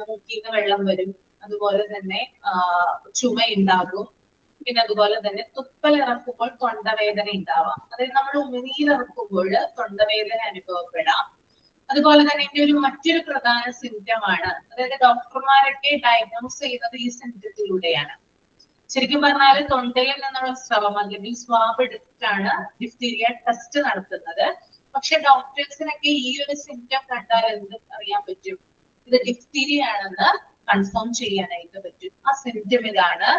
മൂക്കിൽ നിന്ന് വെള്ളം വരും, അതുപോലെ തന്നെ ചുമയുണ്ടാകും, പിന്നെ അതുപോലെ തന്നെ തുപ്പലിറക്കുമ്പോൾ തൊണ്ടവേദന ഉണ്ടാവാം. അതായത് നമ്മൾ ഉമിനീരിറക്കുമ്പോൾ തൊണ്ടവേദന അനുഭവപ്പെടാം. അതുപോലെ തന്നെ ഇതിന്റെ മറ്റൊരു പ്രധാന സിംറ്റമാണ്, അതായത് ഡോക്ടർമാരൊക്കെ ഡയഗ്നോസ് ചെയ്യുന്നത് ഈ സിംറ്റത്തിലൂടെയാണ്. ശരിക്കും പറഞ്ഞാൽ തൊണ്ടയിൽ നിന്നുള്ള സ്രവം അല്ലെങ്കിൽ സ്വാബ് എടുത്തിട്ടാണ് ഡിഫ്തീരിയ ടെസ്റ്റ് നടത്തുന്നത്. പക്ഷെ ഡോക്ടേഴ്സിനൊക്കെ ഈ ഒരു സിംറ്റം കണ്ടാൽ എന്ത് അറിയാൻ പറ്റും, ഇത് ഡിഫ്തീരിയ ആണെന്ന് കൺഫേം ചെയ്യാനായിട്ട് പറ്റും. ആ സിംറ്റം ഇതാണ്,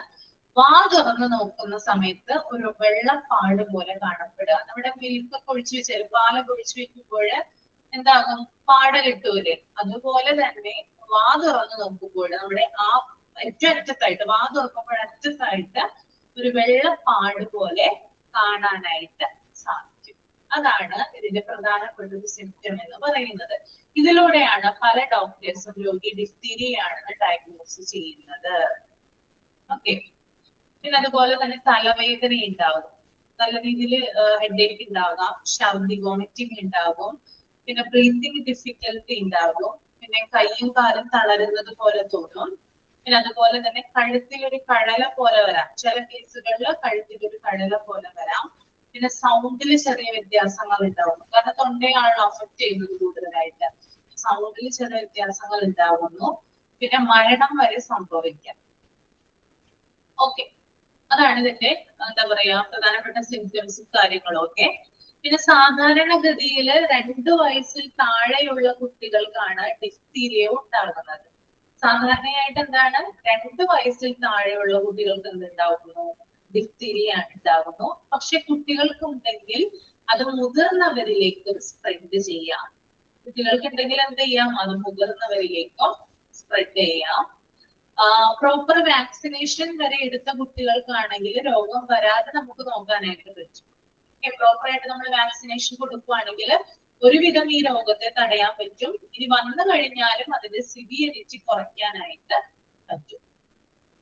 വാ തുറന്ന് നോക്കുന്ന സമയത്ത് ഒരു വെള്ളപ്പാട് പോലെ കാണപ്പെടുക. നമ്മുടെ മിൽക്കൊക്കെ ഒഴിച്ചു വെച്ചാൽ, പാലൊക്കെ ഒഴിച്ചു വെക്കുമ്പോൾ എന്താകും, പാട കിട്ടൂലേ, അതുപോലെ തന്നെ വാ തുറന്ന് നോക്കുമ്പോൾ നമ്മുടെ ആ ഏറ്റവും അറ്റത്തായിട്ട്, വാ തുറക്കുമ്പോൾ അറ്റത്തായിട്ട് ഒരു വെള്ളപ്പാട് പോലെ കാണാനായിട്ട് സാധിക്കും. അതാണ് ഇതിന്റെ പ്രധാനപ്പെട്ട ഒരു സിംറ്റം എന്ന് പറയുന്നത്. ഇതിലൂടെയാണ് പല ഡോക്ടേഴ്സും രോഗി ഡിഫ്തീരിയ ആണെന്ന് ഡയഗ്നോസ് ചെയ്യുന്നത്. ഓക്കെ, പിന്നെ അതുപോലെ തന്നെ തലവേദന ഉണ്ടാകും, നല്ല രീതിയിൽ ഹെഡേക്ക് ഉണ്ടാകാം, ഛർദി വോമിറ്റിംഗ് ഉണ്ടാകും, പിന്നെ ബ്രീത്തിങ് ഡിഫിക്കൽറ്റി ഉണ്ടാകും, പിന്നെ കൈയും കാലും തളരുന്നത് പോലെ തോന്നും. പിന്നെ അതുപോലെ തന്നെ കഴുത്തിൽ ഒരു കഴല പോലെ വരാം, ചില കേസുകളിൽ കഴുത്തിൽ ഒരു കഴല പോലെ വരാം. പിന്നെ സൗണ്ടിൽ ചെറിയ വ്യത്യാസങ്ങൾ ഉണ്ടാവും, കാരണം തൊണ്ടയാണല്ലോ അഫക്ട് ചെയ്യുന്നത് കൂടുതലായിട്ട്. സൗണ്ടിൽ ചെറിയ വ്യത്യാസങ്ങൾ ഉണ്ടാവുന്നു. പിന്നെ മരണം വരെ സംഭവിക്കാം. ഓക്കെ, അതാണ് ഇതിന്റെ എന്താ പറയാ പ്രധാനപ്പെട്ട സിംറ്റംസും കാര്യങ്ങളും ഒക്കെ. പിന്നെ സാധാരണഗതിയിൽ 2 വയസ്സിൽ താഴെയുള്ള കുട്ടികൾക്കാണ് ഡിഫ്തീരിയ ഉണ്ടാകുന്നത്. സാധാരണയായിട്ട് എന്താണ്, 2 വയസ്സിൽ താഴെയുള്ള കുട്ടികൾക്ക് എന്തുണ്ടാകുന്നു, ഡിഫ്തീരിയ ഉണ്ടാകുന്നു. പക്ഷെ കുട്ടികൾക്ക് ഉണ്ടെങ്കിൽ അത് മുതിർന്നവരിലേക്കും സ്പ്രെഡ് ചെയ്യാം. കുട്ടികൾക്ക് ഉണ്ടെങ്കിൽ എന്ത് ചെയ്യാം, അത് മുതിർന്നവരിലേക്കും സ്പ്രെഡ് ചെയ്യാം. പ്രോപ്പർ വാക്സിനേഷൻ വരെ എടുത്ത കുട്ടികൾക്കാണെങ്കിൽ രോഗം വരാതെ നമുക്ക് നോക്കാനായിട്ട് പറ്റും. പ്രോപ്പർ ആയിട്ട് നമ്മൾ വാക്സിനേഷൻ കൊടുക്കുകയാണെങ്കിൽ ഒരുവിധം ഈ രോഗത്തെ തടയാൻ പറ്റും. ഇനി വന്നു കഴിഞ്ഞാലും അതിന്റെ സിവിയറിറ്റി കുറയ്ക്കാനായിട്ട് പറ്റും.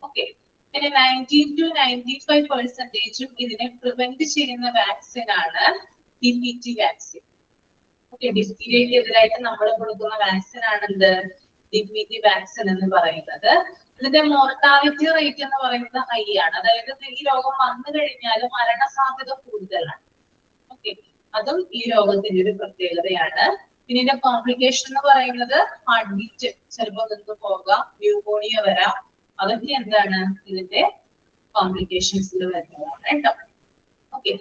ഓക്കെ, പിന്നെ 90 to 95% ഇതിനെ പ്രിവെന്റ് ചെയ്യുന്ന വാക്സിൻ ആണ് DPT വാക്സിൻ. ഓക്കെ, ഡിഫ്തീരിയയ്ക്ക് എതിരായിട്ട് നമ്മൾ കൊടുക്കുന്ന വാക്സിൻ ആണ് എന്ത്, DPT വാക്സിൻ എന്ന് പറയുന്നത്. ഇതിന്റെ മോർട്ടാലിറ്റി റേറ്റ് എന്ന് പറയുന്നത് ഹൈ ആണ്, അതായത് ഈ രോഗം വന്നു കഴിഞ്ഞാൽ മരണസാധ്യത കൂടുതലാണ്. ഓക്കെ, അതും ഈ രോഗത്തിന്റെ ഒരു പ്രത്യേകതയാണ്. പിന്നെ ഇതിന്റെ കോംപ്ലിക്കേഷൻ എന്ന് പറയുന്നത് ഹാർട്ട് ബീറ്റ് ചിലപ്പോൾ നിന്ന് പോകാം, ന്യൂമോണിയ വരാം. അതൊക്കെ എന്താണ് ഇതിന്റെ കോംപ്ലിക്കേഷൻസിൽ വരുന്നതാണ് കേട്ടോ. ഓക്കെ,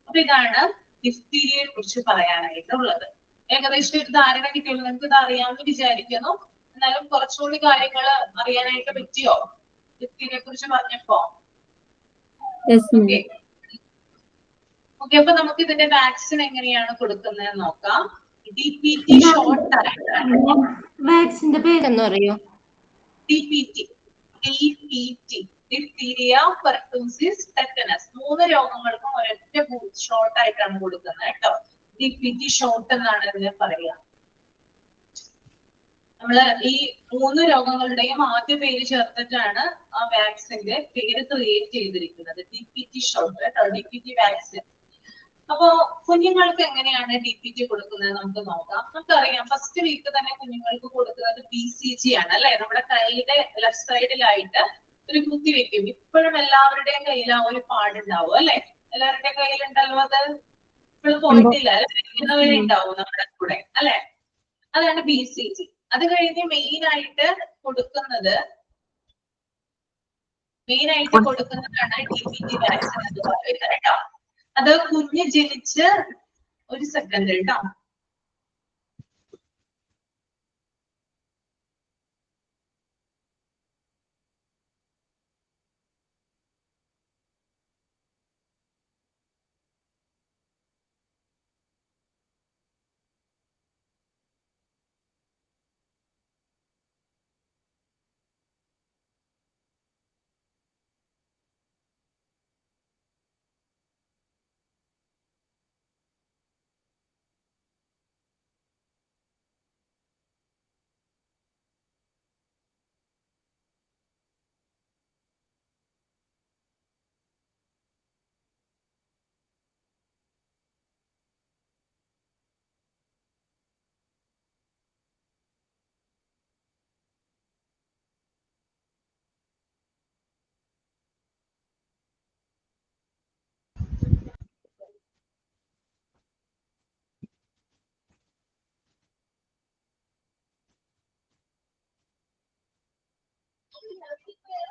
അപ്പൊ ഇതാണ് ഡിഫ്തീരിയയെ കുറിച്ച് പറയാനായിട്ടുള്ളത്. ഏകദേശം ഒരു ധാരണ കിട്ടിയുള്ളൂ, നിങ്ങൾക്ക് ഇത് അറിയാമെന്ന് വിചാരിക്കുന്നു. എന്നാലും കുറച്ചുകൂടി കാര്യങ്ങൾ അറിയാനായിട്ട് പറ്റിയോ ഡിഫ്തീരിയയെ കുറിച്ച് പറഞ്ഞപ്പോ? ഓക്കെ, അപ്പൊ നമുക്ക് ഇതിന്റെ വാക്സിൻ എങ്ങനെയാണ് കൊടുക്കുന്നത് നോക്കാം. DPT ഷോർട്ട് ആയിട്ട് വാക്സിന്റെ പേരെന്ന് അറിയോ? DPT ഡിഫ്തീരിയ, പെർട്ടൂസിസ്, ടെറ്റനസ് 3 രോഗങ്ങൾക്കും ഒരൊറ്റ ഷോർട്ട് ആയിട്ടാണ് കൊടുക്കുന്നത് കേട്ടോ. DPT ഷോർട്ട് എന്നാണ് ഇതിനെ പറയുക. നമ്മള് ഈ 3 രോഗങ്ങളുടെയും ആദ്യ പേര് ചേർത്തിട്ടാണ് ആ വാക്സിന്റെ പേര് ക്രിയേറ്റ് ചെയ്തിരിക്കുന്നത്, DPT ഷോർട്ട് കേട്ടോ, DPT വാക്സിൻ. അപ്പോ കുഞ്ഞുങ്ങൾക്ക് എങ്ങനെയാണ് DPT കൊടുക്കുന്നത് നമുക്ക് നോക്കാം. നമുക്കറിയാം ഫസ്റ്റ് വീക്ക് തന്നെ കുഞ്ഞുങ്ങൾക്ക് കൊടുക്കുന്നത് BCG ആണ് അല്ലെ. നമ്മുടെ കൈയുടെ ലെഫ്റ്റ് സൈഡിലായിട്ട് ഒരു കുത്തി വെക്കും. ഇപ്പോഴും എല്ലാവരുടെയും കയ്യിൽ ആ ഒരു പാടുണ്ടാവും അല്ലെ, എല്ലാവരുടെയും കയ്യിലുണ്ടല്ലോ. അത് ഇപ്പോഴും പോയിട്ടില്ല അല്ലെ, ഉണ്ടാവും നമ്മുടെ കൂടെ അല്ലെ. അതാണ് BCG. അത് കഴിഞ്ഞ് മെയിൻ ആയിട്ട് കൊടുക്കുന്നതാണ് DPT വാക്സിൻ എന്ന് പറയുന്നത് കേട്ടോ. അത് കുഞ്ഞ് ജനിച്ച് 1 സെക്കൻഡ് കേട്ടോ.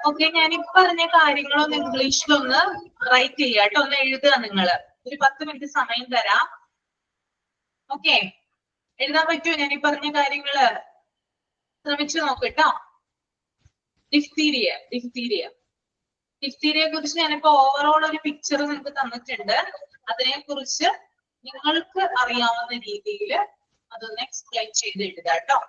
ഓക്കെ, ഞാനിപ്പോ പറഞ്ഞ കാര്യങ്ങളൊന്ന് ഇംഗ്ലീഷിലൊന്ന് റൈറ്റ് ചെയ്യാം കേട്ടോ, ഒന്ന് എഴുതുക നിങ്ങള്. ഒരു 10 മിനിറ്റ് സമയം തരാം. ഓക്കെ, എഴുതാൻ പറ്റുമോ ഞാൻ ഈ പറഞ്ഞ കാര്യങ്ങള്? ശ്രമിച്ചു നോക്കട്ടോ. ഡിഫ്തീരിയയെ കുറിച്ച് ഞാനിപ്പോ ഓവറോൾ ഒരു പിക്ചർ നിങ്ങൾക്ക് തന്നിട്ടുണ്ട്. അതിനെ കുറിച്ച് നിങ്ങൾക്ക് അറിയാവുന്ന രീതിയിൽ അതൊന്ന് എക്സ്പ്ലെയിൻ ചെയ്ത് എഴുതാം കേട്ടോ.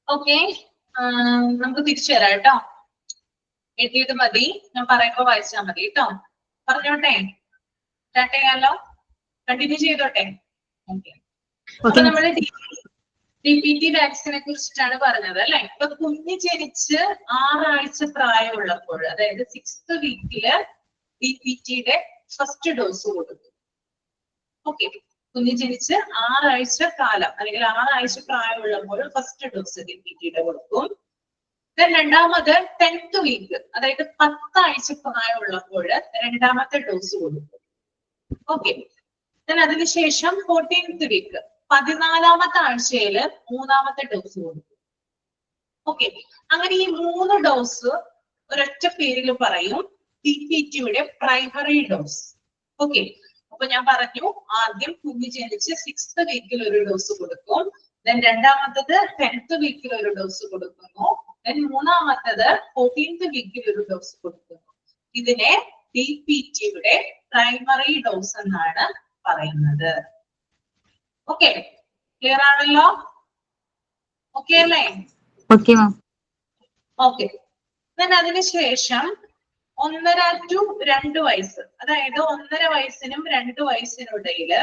ഓക്കെ, നമുക്ക് തിരിച്ചു വരാം കേട്ടോ. എഴുതിയത് മതി, ഞാൻ പറയുമ്പോ വായിച്ചാൽ മതി കേട്ടോ. പറഞ്ഞോട്ടെ, സ്റ്റാർട്ട് ചെയ്യാലോ, കണ്ടിന്യൂ ചെയ്തോട്ടെ. ഓക്കെ, അപ്പൊ നമ്മള് DPT വാക്സിനെ കുറിച്ചിട്ടാണ് പറഞ്ഞത് അല്ലെ. ഇപ്പൊ കുഞ്ഞ് ജനിച്ച് 6 ആഴ്ച പ്രായമുള്ളപ്പോൾ, അതായത് 6th വീക്കില് DPTയുടെ ഫസ്റ്റ് ഡോസ് കൊടുക്കും. ഓക്കെ, കുഞ്ഞ് ജനിച്ച് 6 ആഴ്ച കാലം അല്ലെങ്കിൽ 6 ആഴ്ച പ്രായമുള്ളപ്പോൾ ഫസ്റ്റ് ഡോസ് DPTയുടെ കൊടുക്കും. രണ്ടാമത് 10th വീക്ക്, അതായത് 10 ആഴ്ച പ്രായമുള്ളപ്പോൾ രണ്ടാമത്തെ ഡോസ് കൊടുക്കും. ഓക്കെ, അതിനുശേഷം 14th വീക്ക്, 14ാമത്തെ ആഴ്ചയില് മൂന്നാമത്തെ ഡോസ് കൊടുക്കും. ഓക്കെ, അങ്ങനെ ഈ 3 ഡോസ് ഒരൊറ്റ പേരിൽ പറയും, DPTയുടെ പ്രൈമറി ഡോസ്. ഓക്കെ, അപ്പൊ ഞാൻ പറഞ്ഞു, ആദ്യം കുഞ്ഞ് ജനിച്ച് 6th വീക്കിൽ ഒരു ഡോസ് കൊടുക്കും, രണ്ടാമത്തത് 10th വീക്കിൽ ഒരു ഡോസ് കൊടുക്കുന്നു, മൂന്നാമത്തത് 14th വീക്കിൽ ഒരു ഡോസ് കൊടുക്കുന്നു. ഇതിനെ DPTയുടെ പ്രൈമറി ഡോസ് എന്നാണ് പറയുന്നത്. ഓക്കെ, ക്ലിയർ ആണല്ലോ? ഓക്കെ അല്ലേ? ഓക്കെ, അതിനുശേഷം 1.5 to 2 വയസ്സ്, അതായത് 1.5 വയസ്സിനും 2 വയസ്സിനിടയില്,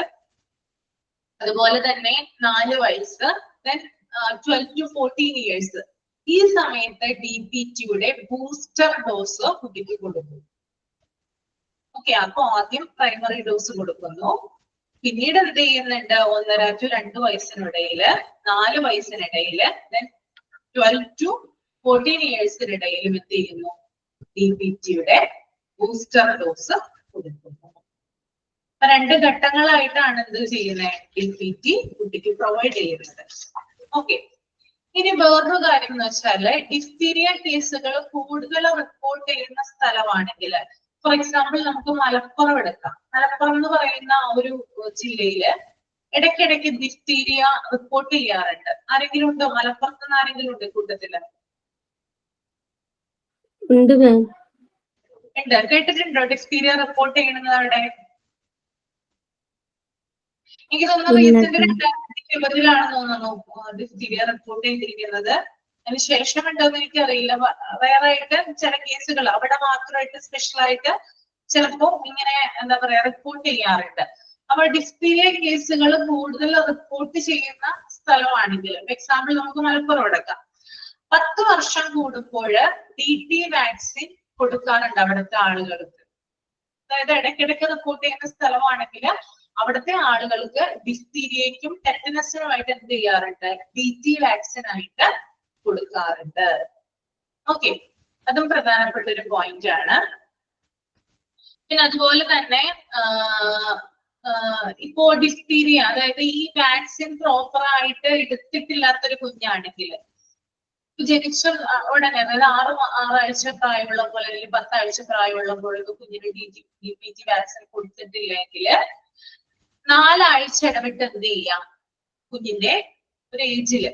അതുപോലെ തന്നെ 4 വയസ്സ്, 12 to 14 ഇയേഴ്സ്, ഈ സമയത്ത് DPTയുടെ ബൂസ്റ്റർ ഡോസ് കുട്ടിക്ക് കൊടുക്കും. ഓക്കെ, അപ്പൊ ആദ്യം പ്രൈമറി ഡോസ് കൊടുക്കുന്നു, പിന്നീട് എന്ത് ചെയ്യുന്നുണ്ട് 1.5 to 2 വയസ്സിനിടയില്, 4 വയസ്സിനിടയില്, 12 to 14 ഇയേഴ്സിനിടയിലും എന്ത് ചെയ്യുന്നു, DPT-യുടെ ബൂസ്റ്റർ ഡോസ് കൊടുക്കുന്നു. 2 ഘട്ടങ്ങളായിട്ടാണ് എന്ത് ചെയ്യുന്നത്, DPT കുട്ടിക്ക് പ്രൊവൈഡ് ചെയ്യുന്നത്. ഓക്കെ, ഇനി വേറൊരു കാര്യം എന്ന് വെച്ചാല് ഡിഫ്തീരിയ കേസുകൾ കൂടുതൽ റിപ്പോർട്ട് ചെയ്യുന്ന സ്ഥലമാണെങ്കിൽ, ഫോർ എക്സാമ്പിൾ നമുക്ക് മലപ്പുറം എടുക്കാം. മലപ്പുറം എന്ന് പറയുന്ന ആ ഒരു ജില്ലയില് ഇടയ്ക്കിടയ്ക്ക് ഡിഫ്തീരിയ റിപ്പോർട്ട് ചെയ്യാറുണ്ട്. ആരെങ്കിലും ഉണ്ടോ മലപ്പുറത്ത് നിന്ന്? ആരെങ്കിലും ഉണ്ട് കൂട്ടത്തില്? ഉണ്ട്. കേട്ടിട്ടുണ്ടോ ഡിഫ്തീരിയ റിപ്പോർട്ട് ചെയ്യുന്നത് അവിടെ? എനിക്ക് തോന്നുന്നു റീസെന്റ് 2020 തോന്നുന്നു ഡിഫ്തീരിയ റിപ്പോർട്ട് ചെയ്തിരിക്കുന്നത്. അതിനുശേഷം ഉണ്ടോന്ന് എനിക്കറിയില്ല. വേറെ ആയിട്ട് ചില കേസുകൾ അവിടെ മാത്രമായിട്ട് സ്പെഷ്യൽ ആയിട്ട് ചിലപ്പോ ഇങ്ങനെ എന്താ പറയാ റിപ്പോർട്ട് ചെയ്യാറുണ്ട്. അപ്പൊ ഡിഫ്തീരിയ കേസുകൾ കൂടുതൽ റിപ്പോർട്ട് ചെയ്യുന്ന സ്ഥലമാണെങ്കിൽ, എക്സാമ്പിൾ നമുക്ക് മലപ്പുറം എടുക്കാം. 10 വർഷം കൂടുമ്പോൾ TT വാക്സിൻ കൊടുക്കാറുണ്ട് അവിടുത്തെ ആളുകൾക്ക്. അതായത് ഇടയ്ക്കിടയ്ക്ക് റിപ്പോർട്ട് ചെയ്യുന്ന സ്ഥലമാണെങ്കിൽ അവിടുത്തെ ആളുകൾക്ക് ഡിഫ്തീരിയയ്ക്കും ടെറ്റനസിനുമായിട്ട് എന്ത് ചെയ്യാറുണ്ട്, TT വാക്സിൻ ആയിട്ട് കൊടുക്കാറുണ്ട്. ഓക്കെ, അതും പ്രധാനപ്പെട്ട ഒരു പോയിന്റ് ആണ്. പിന്നെ അതുപോലെ തന്നെ ഇപ്പോ ഡിഫ്തീരിയ, അതായത് ഈ വാക്സിൻ പ്രോപ്പർ ആയിട്ട് എടുത്തിട്ടില്ലാത്തൊരു കുഞ്ഞാണെങ്കിൽ ജനിച്ച ഉടനെ, അതായത് 6 ആഴ്ച പ്രായമുള്ളപ്പോൾ അല്ലെങ്കിൽ 10 ആഴ്ച പ്രായമുള്ളപ്പോഴൊക്കെ കുഞ്ഞിന് DPT വാക്സിൻ കൊടുത്തിട്ടില്ലെങ്കിൽ 4 ആഴ്ച ഇടവിട്ട് എന്ത് ചെയ്യാം, കുഞ്ഞിന്റെ ഒരു ഏജില്,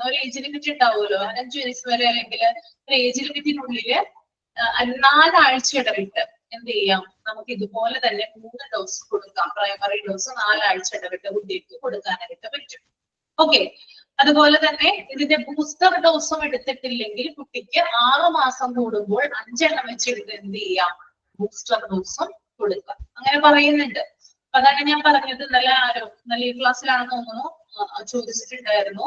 ഒരു ഏജ് ലിമിറ്റ് ഉണ്ടാവുമല്ലോ, 5 വയസ്സ് വരെ, അല്ലെങ്കിൽ ഒരു ഏജ് ലിമിറ്റിനുള്ളില് 4 ആഴ്ച ഇടവിട്ട് എന്ത് ചെയ്യാം, നമുക്ക് ഇതുപോലെ തന്നെ 3 ഡോസ് കൊടുക്കാം. പ്രൈമറി ഡോസ് 4 ആഴ്ച ഇടവിട്ട് കുട്ടിക്ക് കൊടുക്കാനായിട്ട് പറ്റും. ഓക്കെ, അതുപോലെ തന്നെ ഇതിന്റെ ബൂസ്റ്റർ ഡോസും എടുത്തിട്ടില്ലെങ്കിൽ കുട്ടിക്ക് 6 മാസം കൂടുമ്പോൾ 5 എണ്ണം വെച്ചെടുത്ത് എന്ത് ചെയ്യാം, ബൂസ്റ്റർ ഡോസും കൊടുക്കാം. അങ്ങനെ പറയുന്നുണ്ട്. അതാണ് ഞാൻ പറഞ്ഞത്. നല്ല ഈ ക്ലാസ്സിലാണെന്ന് തോന്നുന്നു ചോദിച്ചിട്ടുണ്ടായിരുന്നു,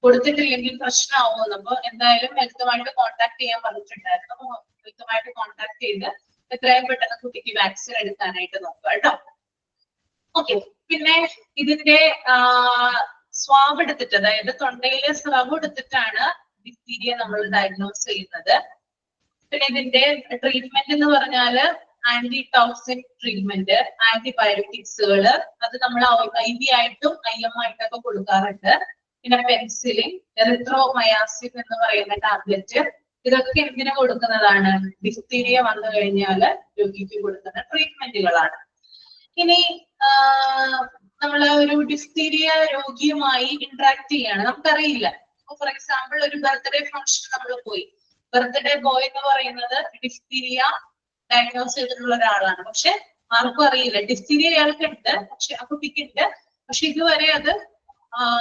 കൊടുത്തിട്ടില്ലെങ്കിൽ പ്രശ്നമാവുമെന്ന്. അപ്പൊ എന്തായാലും ഹെൽത്തുമായിട്ട് കോൺടാക്ട് ചെയ്യാൻ പറഞ്ഞിട്ടുണ്ടായിരുന്നു. അപ്പൊ ഹെൽത്തുമായിട്ട് കോൺടാക്ട് ചെയ്ത് എത്രയും പെട്ടെന്ന് കുട്ടിക്ക് വാക്സിൻ എടുക്കാനായിട്ട് നോക്കുക കേട്ടോ. ഓക്കെ, പിന്നെ ഇതിന്റെ സ്വാബ് എടുത്തിട്ട്, അതായത് തൊണ്ടയിലെ സ്രവ് എടുത്തിട്ടാണ് ഡിഫ്തീരിയ നമ്മൾ ഡയഗ്നോസ് ചെയ്യുന്നത്. പിന്നെ ഇതിന്റെ ട്രീറ്റ്മെന്റ് എന്ന് പറഞ്ഞാല് ആന്റി ടോക്സിൻ ട്രീറ്റ്മെന്റ്, ആന്റിബയോട്ടിക്സുകള്, അത് നമ്മൾ IV ആയിട്ടും IM ആയിട്ടൊക്കെ കൊടുക്കാറുണ്ട്. പിന്നെ പെൻസിലിൻ, എറിത്രോമയാസിൻ എന്ന് പറയുന്ന ടാബ്ലറ്റ്, ഇതൊക്കെ എന്തിനു കൊടുക്കുന്നതാണ്, ഡിഫ്തീരിയ വന്നു കഴിഞ്ഞാല് രോഗിക്ക് കൊടുക്കുന്ന ട്രീറ്റ്മെന്റുകളാണ്. ഇനി നമ്മൾ ഒരു ഡിഫ്തീരിയ രോഗിയുമായി ഇന്ററാക്ട് ചെയ്യാണ്, നമുക്കറിയില്ല. ഫോർ എക്സാമ്പിൾ ഒരു ബർത്ത്ഡേ ഫംഗ്ഷൻ നമ്മൾ പോയി, ബർത്ത്ഡേ ബോയ് എന്ന് പറയുന്നത് ഡിഫ്തീരിയ ഡയഗ്നോസ് ചെയ്തിട്ടുള്ള ഒരാളാണ്. പക്ഷെ ആർക്കും അറിയില്ല ഡിഫ്തീരിയ അയാൾക്ക് ഉണ്ട്, പക്ഷെ ആ കുട്ടിക്ക് ഉണ്ട്, പക്ഷെ ഇതുവരെ അത്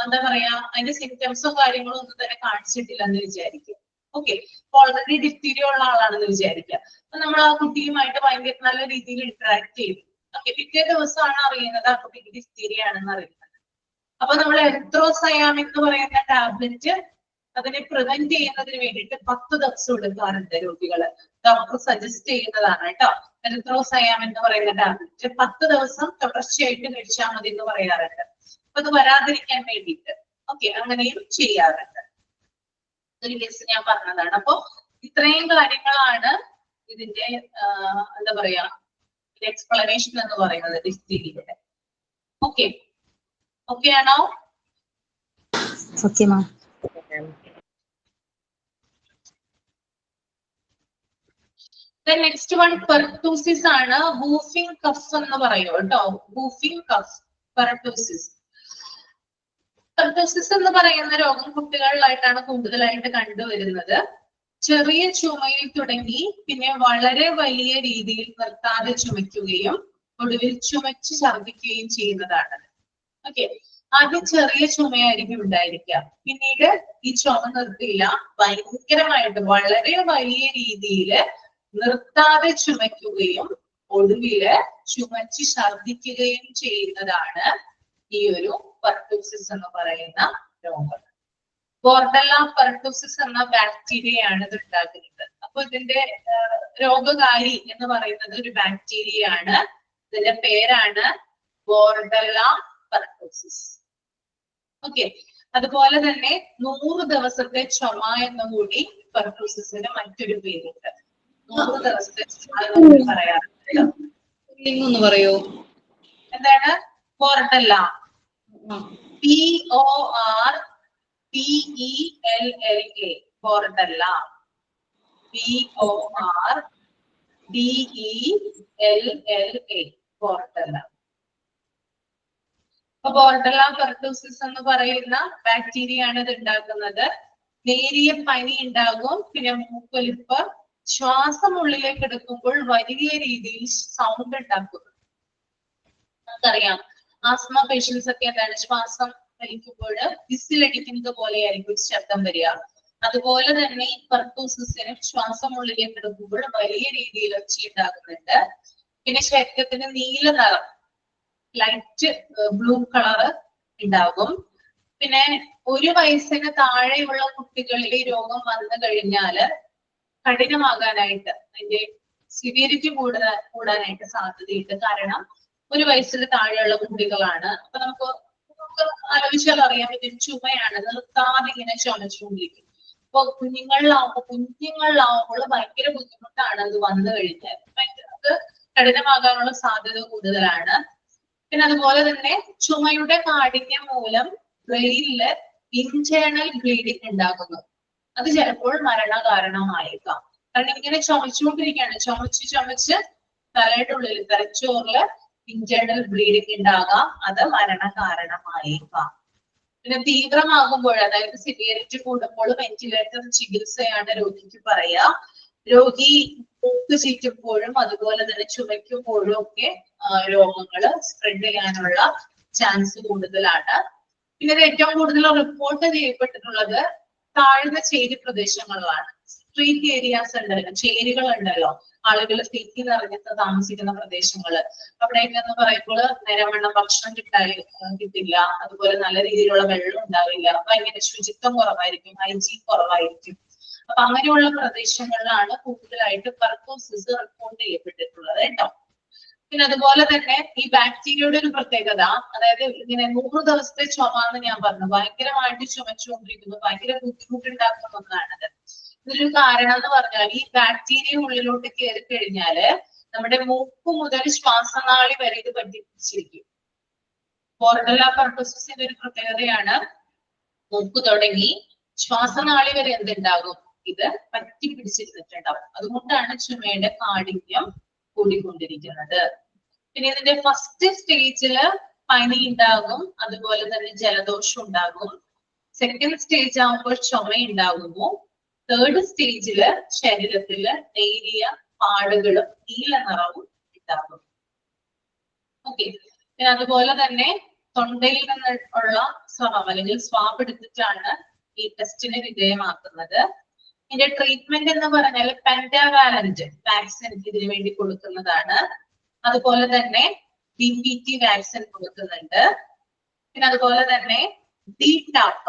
എന്താ പറയാ അതിന്റെ സിംറ്റംസോ കാര്യങ്ങളോ ഒന്നും തന്നെ കാണിച്ചിട്ടില്ല എന്ന് വിചാരിക്കും. ഓക്കെ, ഓൾറെഡി ഡിഫ്തീരിയ ഉള്ള ആളാണെന്ന് വിചാരിക്കുക. അപ്പൊ നമ്മൾ ആ കുട്ടിയുമായിട്ട് ഭയങ്കര നല്ല രീതിയിൽ ഇന്ററാക്ട് ചെയ്തു. ഓക്കെ, പിറ്റേ ദിവസമാണ് അറിയുന്നത് ആ കുട്ടിക്ക് ഡിഫ്തീരിയ ആണെന്ന് അറിയുന്നത്. അപ്പൊ നമ്മൾ എറിത്രോസയാം എന്ന് പറയുന്ന ടാബ്ലറ്റ് അതിനെ പ്രിവെന്റ് ചെയ്യുന്നതിന് വേണ്ടിയിട്ട് 10 ദിവസം എടുക്കാറുണ്ട് രോഗികള്. ഡോക്ടർ സജസ്റ്റ് ചെയ്യുന്നതാണ് കേട്ടോ. എറിത്രോസയാം എന്ന് പറയുന്ന ടാബ്ലറ്റ് 10 ദിവസം തുടർച്ചയായിട്ട് കഴിച്ചാൽ മതി എന്ന് പറയാറുണ്ട്. അപ്പൊ അത് വരാതിരിക്കാൻ വേണ്ടിയിട്ട് ഓക്കെ അങ്ങനെയും ചെയ്യാറുണ്ട്. ഒരു കേസ് ഞാൻ പറഞ്ഞതാണ്. അപ്പൊ ഇത്രയും കാര്യങ്ങളാണ് ഇതിന്റെ എന്താ പറയാ എക്സ്പ്ലനേഷൻ എന്ന് പറയുന്നത് ഡിഫ്തീരിയയുടെ. ഓക്കെ, ഓക്കെ ആണോ? Okay ma'am. Next one pertussis ആണ്. വൂഫിംഗ് കഫ് എന്ന് പറയും കേട്ടോ. Whooping cough, pertussis. പെർട്ടൂസിസ് എന്ന് പറയുന്ന രോഗം കുട്ടികളിലായിട്ടാണ് കൂടുതലായിട്ട് കണ്ടുവരുന്നത്. ചെറിയ ചുമയിൽ തുടങ്ങി പിന്നെ വളരെ വലിയ രീതിയിൽ നിർത്താതെ ചുമയ്ക്കുകയും ഒടുവിൽ ചുമച്ച് ഛർദ്ദിക്കുകയും ചെയ്യുന്നതാണ്. ഓക്കെ, ആദ്യം ചെറിയ ചുമയായിരിക്കും ഉണ്ടായിരിക്കുക, പിന്നീട് ഈ ചുമ നിർത്തിയില്ല, ഭയങ്കരമായിട്ട് വളരെ വലിയ രീതിയിൽ നിർത്താതെ ചുമയ്ക്കുകയും ഒടുവില് ചുമച്ച് ഛർദ്ദിക്കുകയും ചെയ്യുന്നതാണ് ഈ ഒരു പെർട്ടൂസിസ് എന്ന് പറയുന്ന രോഗം. ബോർഡല്ല പെർട്ടൂസിസ് എന്ന ബാക്ടീരിയയാണ് ഇത് ഉണ്ടാക്കുന്നത്. അപ്പൊ ഇതിന്റെ രോഗകാരി എന്ന് പറയുന്നത് ഒരു ബാക്ടീരിയ ആണ്. ഇതിന്റെ പേരാണ് ബോർഡല്ല പെർട്ടോസിസ്. ഓക്കെ, അതുപോലെ തന്നെ 100 ദിവസത്തെ ചുമ എന്ന് കൂടി പെർട്ടോസിസിന് മറ്റൊരു പേരുണ്ട്. 100 ദിവസത്തെ ചുമ എന്ന് കൂടി പറയാറുണ്ട്. ഒന്ന് പറയോ? എന്താണ് ബോർഡല്ല? BORDELLA ബോർഡല്ല. BORDELLA ബോർഡല്ല. അപ്പൊ ബോർഡല്ല പെർട്ടോസിസ് എന്ന് പറയുന്ന ബാക്ടീരിയ ആണ് ഇത് ഉണ്ടാക്കുന്നത്. നേരിയ പനി ഉണ്ടാകും, പിന്നെ മൂക്കൊലിപ്പ്, ശ്വാസം ഉള്ളിലേക്ക് എടുക്കുമ്പോൾ വലിയ രീതിയിൽ സൗണ്ട് ഉണ്ടാക്കുന്നു. നമുക്കറിയാം ആസ്മ പേഷ്യൻസ് ഒക്കെ എന്താണ് ശ്വാസം വലിക്കുമ്പോൾ വിസിലടിക്കുന്നത് പോലെയായിരിക്കും ശബ്ദം വരിക. അതുപോലെ തന്നെ ഈ പെർട്ടോസിസിന് ശ്വാസം ഉള്ളിലേക്ക് എടുക്കുമ്പോൾ വലിയ രീതിയിൽ ഒച്ച ഉണ്ടാകുന്നുണ്ട്. പിന്നെ ശരീരത്തിന് നീല നിറം, ലൈറ്റ് ബ്ലൂ കളറ് ഉണ്ടാകും. പിന്നെ 1 വയസ്സിന് താഴെയുള്ള കുട്ടികളിൽ ഈ രോഗം വന്നു കഴിഞ്ഞാല് കഠിനമാകാനായിട്ട്, അതിന്റെ സിവിയറിറ്റി കൂടാനായിട്ട് സാധ്യതയുണ്ട്. കാരണം 1 വയസ്സിന് താഴെയുള്ള കുട്ടികളാണ്. അപ്പൊ നമുക്ക് ആലോചിച്ചാൽ അറിയാൻ പറ്റും, ചുമയാണ്, നിർത്താതെ ഇങ്ങനെ ചുമച്ചുകൊണ്ടിരിക്കും. അപ്പൊ കുഞ്ഞുങ്ങളിലാവുമ്പോൾ ഭയങ്കര ബുദ്ധിമുട്ടാണ് അത് വന്നു കഴിഞ്ഞാൽ. അത് കഠിനമാകാനുള്ള സാധ്യത കൂടുതലാണ്. പിന്നെ അതുപോലെ തന്നെ ചുമയുടെ കാഠിന്യം മൂലം ബ്രെയിനില് ഇന്റേണൽ ബ്ലീഡിങ് ഉണ്ടാകുന്നു. അത് ചിലപ്പോൾ മരണ കാരണമായേക്കാം. കാരണം ഇങ്ങനെ ചുമച്ചുകൊണ്ടിരിക്കുകയാണ്, ചുമച്ച് തലയുടെ ഉള്ളിൽ തലച്ചോറില് ഇന്റേണൽ ബ്ലീഡിങ് ഉണ്ടാകാം. അത് മരണ കാരണമായേക്കാം. പിന്നെ തീവ്രമാകുമ്പോൾ, അതായത് സിവിയറിറ്റി കൂടുമ്പോൾ വെന്റിലേറ്റർ ചികിത്സയാണ് രോഗിക്ക് പറയാ. രോഗി മൂക്ക് ചീറ്റുമ്പോഴും അതുപോലെ തന്നെ ചുമയ്ക്കുമ്പോഴും ഒക്കെ രോഗങ്ങൾ സ്പ്രെഡ് ചെയ്യാനുള്ള ചാൻസ് കൂടുതലാണ്. പിന്നെ ഇത് ഏറ്റവും കൂടുതൽ റിപ്പോർട്ട് ചെയ്യപ്പെട്ടിട്ടുള്ളത് താഴ്ന്ന ചേരി പ്രദേശങ്ങളിലാണ്. സ്ട്രീറ്റ് ഏരിയാസ് ഉണ്ടല്ലോ, ചേരികൾ ഉണ്ടല്ലോ, ആളുകൾ തിക്കി നിറഞ്ഞിട്ട് താമസിക്കുന്ന പ്രദേശങ്ങള്. അവിടെയൊക്കെ എന്ന് പറയുമ്പോൾ നേരവണ്ണം ഭക്ഷണം കിട്ടില്ല, അതുപോലെ നല്ല രീതിയിലുള്ള വെള്ളം ഉണ്ടാവില്ല, ഭയങ്കര ശുചിത്വം കുറവായിരിക്കും, ഹൈജീൻ കുറവായിരിക്കും. അപ്പൊ അങ്ങനെയുള്ള പ്രദേശങ്ങളിലാണ് കൂടുതലായിട്ട് പെർട്ടോസിസ് റിപ്പോർട്ട് ചെയ്യപ്പെട്ടിട്ടുള്ളത് കേട്ടോ. പിന്നെ അതുപോലെ തന്നെ ഈ ബാക്ടീരിയയുടെ ഒരു പ്രത്യേകത, അതായത് ഇങ്ങനെ 100 ദിവസത്തെ ചുമ എന്ന് ഞാൻ പറഞ്ഞു, ഭയങ്കരമായിട്ട് ചുമച്ചുകൊണ്ടിരിക്കുന്നു, ഭയങ്കര ബുദ്ധിമുട്ടുണ്ടാക്കുന്ന ഒന്നാണത്. ഇതിനൊരു കാരണം എന്ന് പറഞ്ഞാൽ ഈ ബാക്ടീരിയ ഉള്ളിലോട്ട് കയറി കഴിഞ്ഞാല് നമ്മുടെ മൂക്ക് മുതൽ ശ്വാസനാളി വരെ ഇത് പറ്റിപ്പിടിച്ചിരിക്കും. ബോർഡല്ല പെർട്ടോസിസിന്റെ ഒരു പ്രത്യേകതയാണ്, മൂക്ക് തുടങ്ങി ശ്വാസനാളി വരെ എന്തുണ്ടാകും, ഇത് പറ്റി പിടിച്ചിരുന്നിട്ടുണ്ടാവും. അതുകൊണ്ടാണ് ചുമയുടെ കാഠിന്യം കൂടിക്കൊണ്ടിരിക്കുന്നത്. പിന്നെ ഇതിന്റെ ഫസ്റ്റ് സ്റ്റേജില് പനി ഉണ്ടാകും, അതുപോലെ തന്നെ ജലദോഷം ഉണ്ടാകും. സെക്കൻഡ് സ്റ്റേജ് ആകുമ്പോൾ ചുമ ഉണ്ടാകുന്നു. തേർഡ് സ്റ്റേജില് ശരീരത്തില് നേരിയ പാടുകളും നീല നിറവും ഉണ്ടാകും. ഓക്കെ, പിന്നെ അതുപോലെ തന്നെ തൊണ്ടയിൽ നിന്നുള്ള സ്രവം അല്ലെങ്കിൽ സ്വാബ് എടുത്തിട്ടാണ് ഈ ടെസ്റ്റിന് വിധേയമാക്കുന്നത്. ഇതിന്റെ ട്രീറ്റ്മെന്റ് എന്ന് പറഞ്ഞാൽ പെന്റാവാലന്റ് വാക്സിൻ ഇതിനു വേണ്ടി കൊടുക്കുന്നതാണ്. അതുപോലെ തന്നെ DPT വാക്സിൻ കൊടുക്കുന്നുണ്ട്. പിന്നെ അതുപോലെ തന്നെ DTaP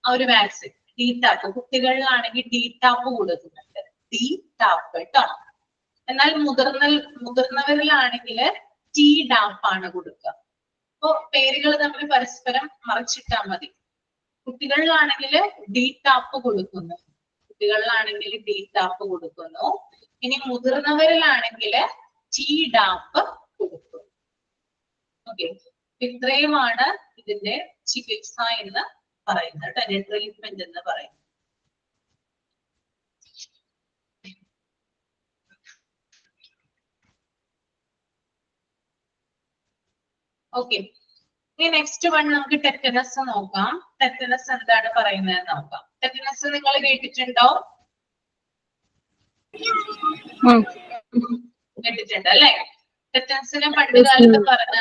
ആ ഒരു വാക്സിൻ, DTaP കുട്ടികളിലാണെങ്കിൽ DTaP കൊടുക്കുന്നുണ്ട്, DTaP കേട്ടോ. എന്നാൽ മുതിർന്നവരിലാണെങ്കിൽ TDAP ആണ് കൊടുക്കുക. അപ്പൊ പേരുകൾ തമ്മിൽ പരസ്പരം മറിച്ചിട്ടാൽ മതി. കുട്ടികളിലാണെങ്കിൽ DTaP കൊടുക്കുന്നു, ഇനി മുതിർന്നവരിലാണെങ്കിൽ TDAP കൊടുക്കും. ഓക്കെ, ഇത്രയുമാണ് ഇതിന്റെ ചികിത്സ എന്ന് പറയുന്നത്, അതിന്റെ ട്രീറ്റ്മെന്റ് എന്ന് പറയുന്നത്. ഓക്കെ, ഇനി നെക്സ്റ്റ് വൺ നമുക്ക് ടെറ്റനസ് നോക്കാം. ടെറ്റനസ് എന്താണ് പറയുന്നത് നോക്കാം. ടെറ്റനസ് നിങ്ങൾ കേട്ടിട്ടുണ്ടോ? കേട്ടിട്ടുണ്ട് അല്ലെ? ടെറ്റനസിനെ പണ്ട് കാലത്ത് പറഞ്ഞ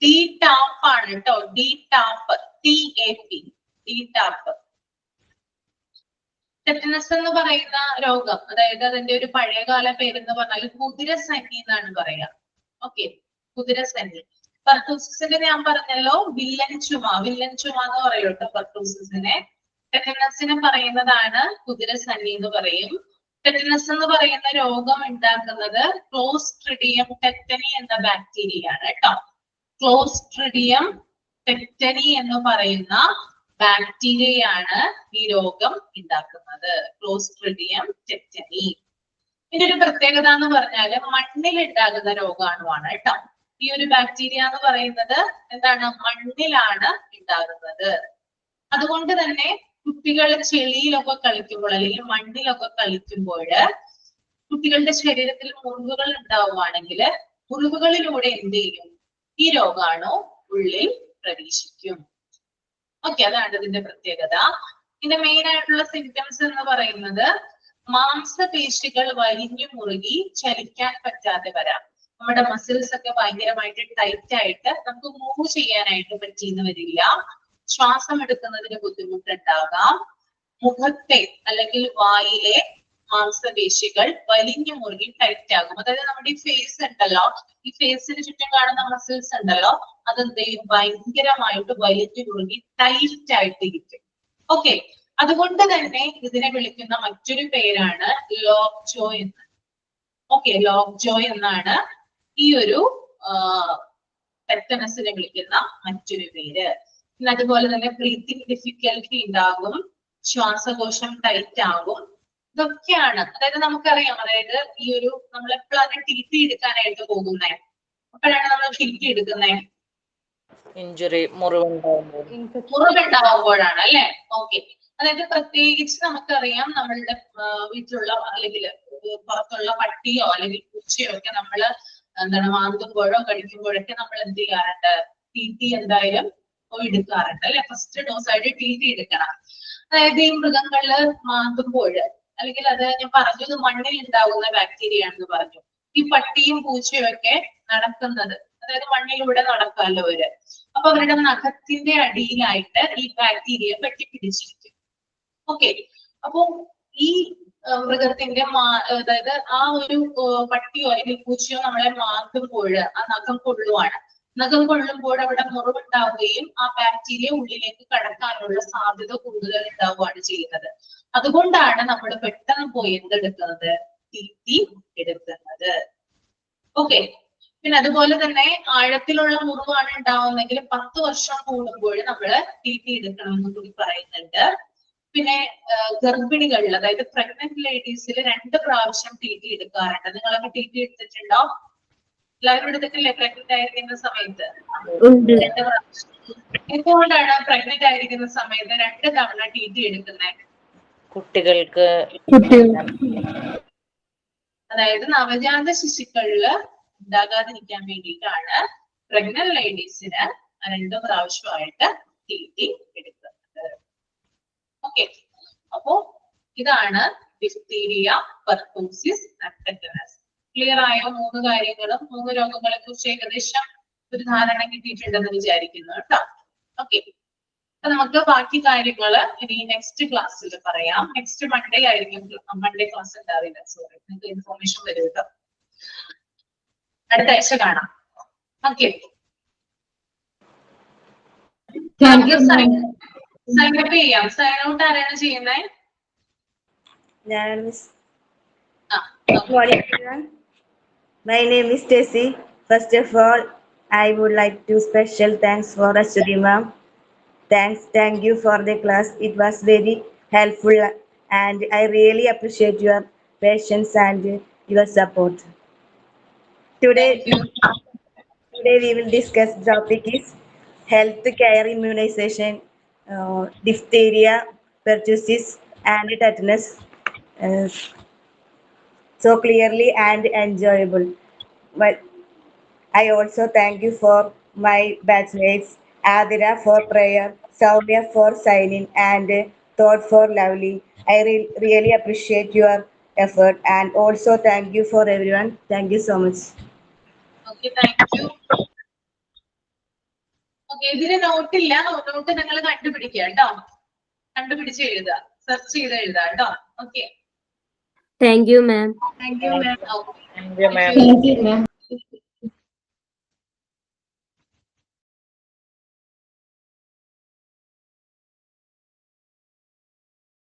DTaP ആണ് കേട്ടോ, DTaP, DTaP. ടെറ്റനസ് എന്ന് പറയുന്ന രോഗം, അതായത് അതിന്റെ ഒരു പഴയകാല പേരെന്ന് പറഞ്ഞാൽ കുതിരസന്നി എന്നാണ് പറയാ. ഓക്കെ, കുതിരസന്നി. പെർട്ടോസിസിന്റെ ഞാൻ പറഞ്ഞല്ലോ വില്ലൻ ചുമ എന്ന് പറയും കേട്ടോ പെർട്ടോസിസിനെ. ടെറ്റനസിനെ പറയുന്നതാണ് കുതിരസന്നി എന്ന് പറയും. ടെറ്റനസ് എന്ന് പറയുന്ന രോഗം ഉണ്ടാക്കുന്നത് ക്ലോസ്ട്രിഡിയം ടെറ്റനി എന്ന ബാക്ടീരിയ ആണ് കേട്ടോ. ക്ലോസ്ട്രിഡിയം ടെറ്റനി എന്ന് പറയുന്ന ബാക്ടീരിയയാണ് ഈ രോഗം ഉണ്ടാക്കുന്നത്. Clostridium tetany. ഇതിന്റെ ഒരു പ്രത്യേകത എന്ന് പറഞ്ഞാല് മണ്ണിൽ ഉണ്ടാകുന്ന രോഗാണുവാണ് കേട്ടോ. ഈ ഒരു ബാക്ടീരിയ എന്ന് പറയുന്നത് എന്താണ്, മണ്ണിലാണ് ഉണ്ടാകുന്നത്. അതുകൊണ്ട് തന്നെ കുട്ടികൾ ചെളിയിലൊക്കെ കളിക്കുമ്പോൾ അല്ലെങ്കിൽ മണ്ണിലൊക്കെ കളിക്കുമ്പോൾ കുട്ടികളുടെ ശരീരത്തിൽ മുറിവുകൾ ഉണ്ടാവുകയാണെങ്കിൽ മുറിവുകളിലൂടെ എന്ത് ചെയ്യും, ഈ രോഗാണു ഉള്ളിൽ പ്രവേശിക്കും. ഓക്കെ, അതാണ് ഇതിന്റെ പ്രത്യേകത. ഇതിന്റെ മെയിൻ ആയിട്ടുള്ള സിംറ്റംസ് എന്ന് പറയുന്നത് മാംസപേശികൾ വലിഞ്ഞു മുറുകി ചലിക്കാൻ പറ്റാതെ വരാം. നമ്മുടെ മസിൽസ് ഒക്കെ ഭയങ്കരമായിട്ട് ടൈറ്റ് ആയിട്ട് നമുക്ക് മൂവ് ചെയ്യാനായിട്ട് പറ്റിയെന്ന് വരില്ല. ശ്വാസം എടുക്കുന്നതിന് ബുദ്ധിമുട്ടുണ്ടാകാം. മുഖത്തെ അല്ലെങ്കിൽ വായിലെ മാംസപേശികൾ വലിഞ്ഞു മുറുകി ടൈറ്റ് ആകും. അതായത് നമ്മുടെ ഈ ഫേസ് ഉണ്ടല്ലോ, ഈ ഫേസിന് ചുറ്റും കാണുന്ന മസിൽസ് ഉണ്ടല്ലോ, അതെന്ത് ചെയ്യും, ഭയങ്കരമായിട്ട് വലിഞ്ഞു മുറുകി ടൈറ്റ് ആയിട്ട് ഇരിക്കും. ഓക്കെ, അതുകൊണ്ട് തന്നെ ഇതിനെ വിളിക്കുന്ന മറ്റൊരു പേരാണ് ലോക്ക് ജോ എന്ന്. ഓക്കെ, ലോക്ക് ജോ എന്നാണ് ഈ ഒരു ടെറ്റനസിനെ വിളിക്കുന്ന മറ്റൊരു പേര്. പിന്നെ അതുപോലെ തന്നെ ബ്രീത്തിങ് ഡിഫിക്കൽറ്റി ഉണ്ടാകും, ശ്വാസകോശം ടൈറ്റ് ആകും. ഇതൊക്കെയാണ്. അതായത് നമുക്കറിയാം, അതായത് ഈ ഒരു നമ്മൾ എപ്പോഴാണ് ടി എടുക്കാനായിട്ട് പോകുന്നേ, അപ്പോഴാണ് നമ്മൾ ടി എടുക്കുന്നേ, ഇഞ്ചുറി, മുറിവുണ്ടാവുമ്പോഴാണ് അല്ലെ. ഓക്കെ, അതായത് പ്രത്യേകിച്ച് നമുക്കറിയാം നമ്മളുടെ വീട്ടിലുള്ള അല്ലെങ്കിൽ പുറത്തുള്ള പട്ടിയോ അല്ലെങ്കിൽ പൂച്ചയോ ഒക്കെ നമ്മള് എന്താണ് മാന്തുമ്പോഴോ കഴിക്കുമ്പോഴൊക്കെ നമ്മൾ എന്ത് ചെയ്യാറുണ്ട്, ടി എന്തായാലും എടുക്കാറുണ്ട് അല്ലെ. ഫസ്റ്റ് ഡോസ് ആയിട്ട് ടി എടുക്കണം. അതായത് ഈ മൃഗങ്ങള് മാന്തുമ്പോൾ അല്ലെങ്കിൽ അത് ഞാൻ പറഞ്ഞത് മണ്ണിൽ ഉണ്ടാകുന്ന ബാക്ടീരിയ ആണെന്ന് പറഞ്ഞു. ഈ പട്ടിയും പൂച്ചയും ഒക്കെ നടക്കുന്നത്, അതായത് മണ്ണിലൂടെ നടക്കാമല്ലോ അവര്, അപ്പൊ അവരുടെ നഖത്തിന്റെ അടിയിലായിട്ട് ഈ ബാക്ടീരിയ പറ്റിപ്പിടിച്ചിരിക്കും. ഓക്കെ, അപ്പൊ ഈ മൃഗത്തിന്റെ അതായത് ആ ഒരു പട്ടിയോ അല്ലെങ്കിൽ പൂച്ചയോ നമ്മളെ മാന്തുമ്പോൾ ആ നഖം കൊള്ളുവാണ്. നഖം കൊള്ളുമ്പോൾ അവിടെ മുറിവുണ്ടാവുകയും ആ ബാക്ടീരിയ ഉള്ളിലേക്ക് കടക്കാനുള്ള സാധ്യത കൂടുതൽ ഉണ്ടാവുകയാണ് ചെയ്യുന്നത്. അതുകൊണ്ടാണ് നമ്മൾ പെട്ടെന്ന് പോയി എന്തെടുക്കുന്നത്, ടി എടുക്കുന്നത്. ഓക്കെ, പിന്നെ അതുപോലെ തന്നെ ആഴത്തിലുള്ള മുറിവാണ് ഉണ്ടാവുന്നെങ്കിൽ 10 വർഷം കൂടുമ്പോൾ നമ്മൾ ടി എടുക്കണം എന്ന് കൂടി പറയുന്നുണ്ട്. പിന്നെ ഗർഭിണികളിൽ, അതായത് പ്രഗ്നന്റ് ലേഡീസിൽ 2 പ്രാവശ്യം ടി എടുക്കാറുണ്ട്. നിങ്ങളൊക്കെ ടി എടുത്തിട്ടുണ്ടോ? എല്ലാവരും എടുത്തിട്ടില്ലേ പ്രഗ്നന്റ് ആയിരിക്കുന്ന സമയത്ത്? 2 പ്രാവശ്യം. എന്തുകൊണ്ടാണ് പ്രഗ്നന്റ് ആയിരിക്കുന്ന സമയത്ത് 2 തവണ ടി എടുക്കുന്നത്? കുട്ടികൾക്ക്, അതായത് നവജാത ശിശുക്കളില് ഉണ്ടാകാതിരിക്കാൻ വേണ്ടിയിട്ടാണ് പ്രഗ്നന്റ് ലേഡീസിന് 2 പ്രാവശ്യമായിട്ട് ടി എടുക്കുന്നത്. ഓക്കെ, അപ്പോ ഇതാണ് ഡിഫ്തീരിയ, പെർട്ടൂസിസ്, ടെറ്റനസ്. ക്ലിയർ ആയോ? 3 കാര്യങ്ങളും 3 രോഗങ്ങളെ കുറിച്ച് ഏകദേശം ഒരു ധാരണ കിട്ടിയിട്ടുണ്ടെന്ന് വിചാരിക്കുന്നു കേട്ടോ. ഓക്കെ, അപ്പൊ നമുക്ക് ബാക്കി കാര്യങ്ങള് ഇനി നെക്സ്റ്റ് ക്ലാസ്സിൽ പറയാം. നെക്സ്റ്റ് മൺഡേ ആയിരിക്കും, മൺഡേ ക്ലാസ് ഉണ്ടാവില്ല, സോറി, നിങ്ങൾക്ക് ഇൻഫോർമേഷൻ വരും കേട്ടോ. അടുത്ത ആഴ്ച കാണാം. ഓക്കെ, നമുക്ക് സൈൻ അപ്പ് ചെയ്യാം. സൈൻ ഔട്ട് ആരാണ് ചെയ്യുന്നത്? Good morning, everyone. My name is Stacy. First of all, I would like to special thanks for Ashwati ma'am. Thank you for the class. It was very helpful and I really appreciate your patience and your support. Today we will discuss the topic is health care immunization, diphtheria, pertussis and tetanus. So clearly and enjoyable. But I also thank you for my batchmates, Adira for prayer, Soumya for signing, and Thought for lovely. I really appreciate your effort and also thank you for everyone. Thank you so much. Okay, thank you. Okay, ഇതിന് നോട്ടില്ല, not നിങ്ങൾ കണ്ടുപിടിക്കുക കേട്ടോ. കണ്ടുപിടിച്ച് എഴുതുക, search ചെയ്ത് എഴുതുക കേട്ടോ. Okay, Thank you, ma'am. Thank you ma'am. Thank you, ma'am. Thank you, ma'am.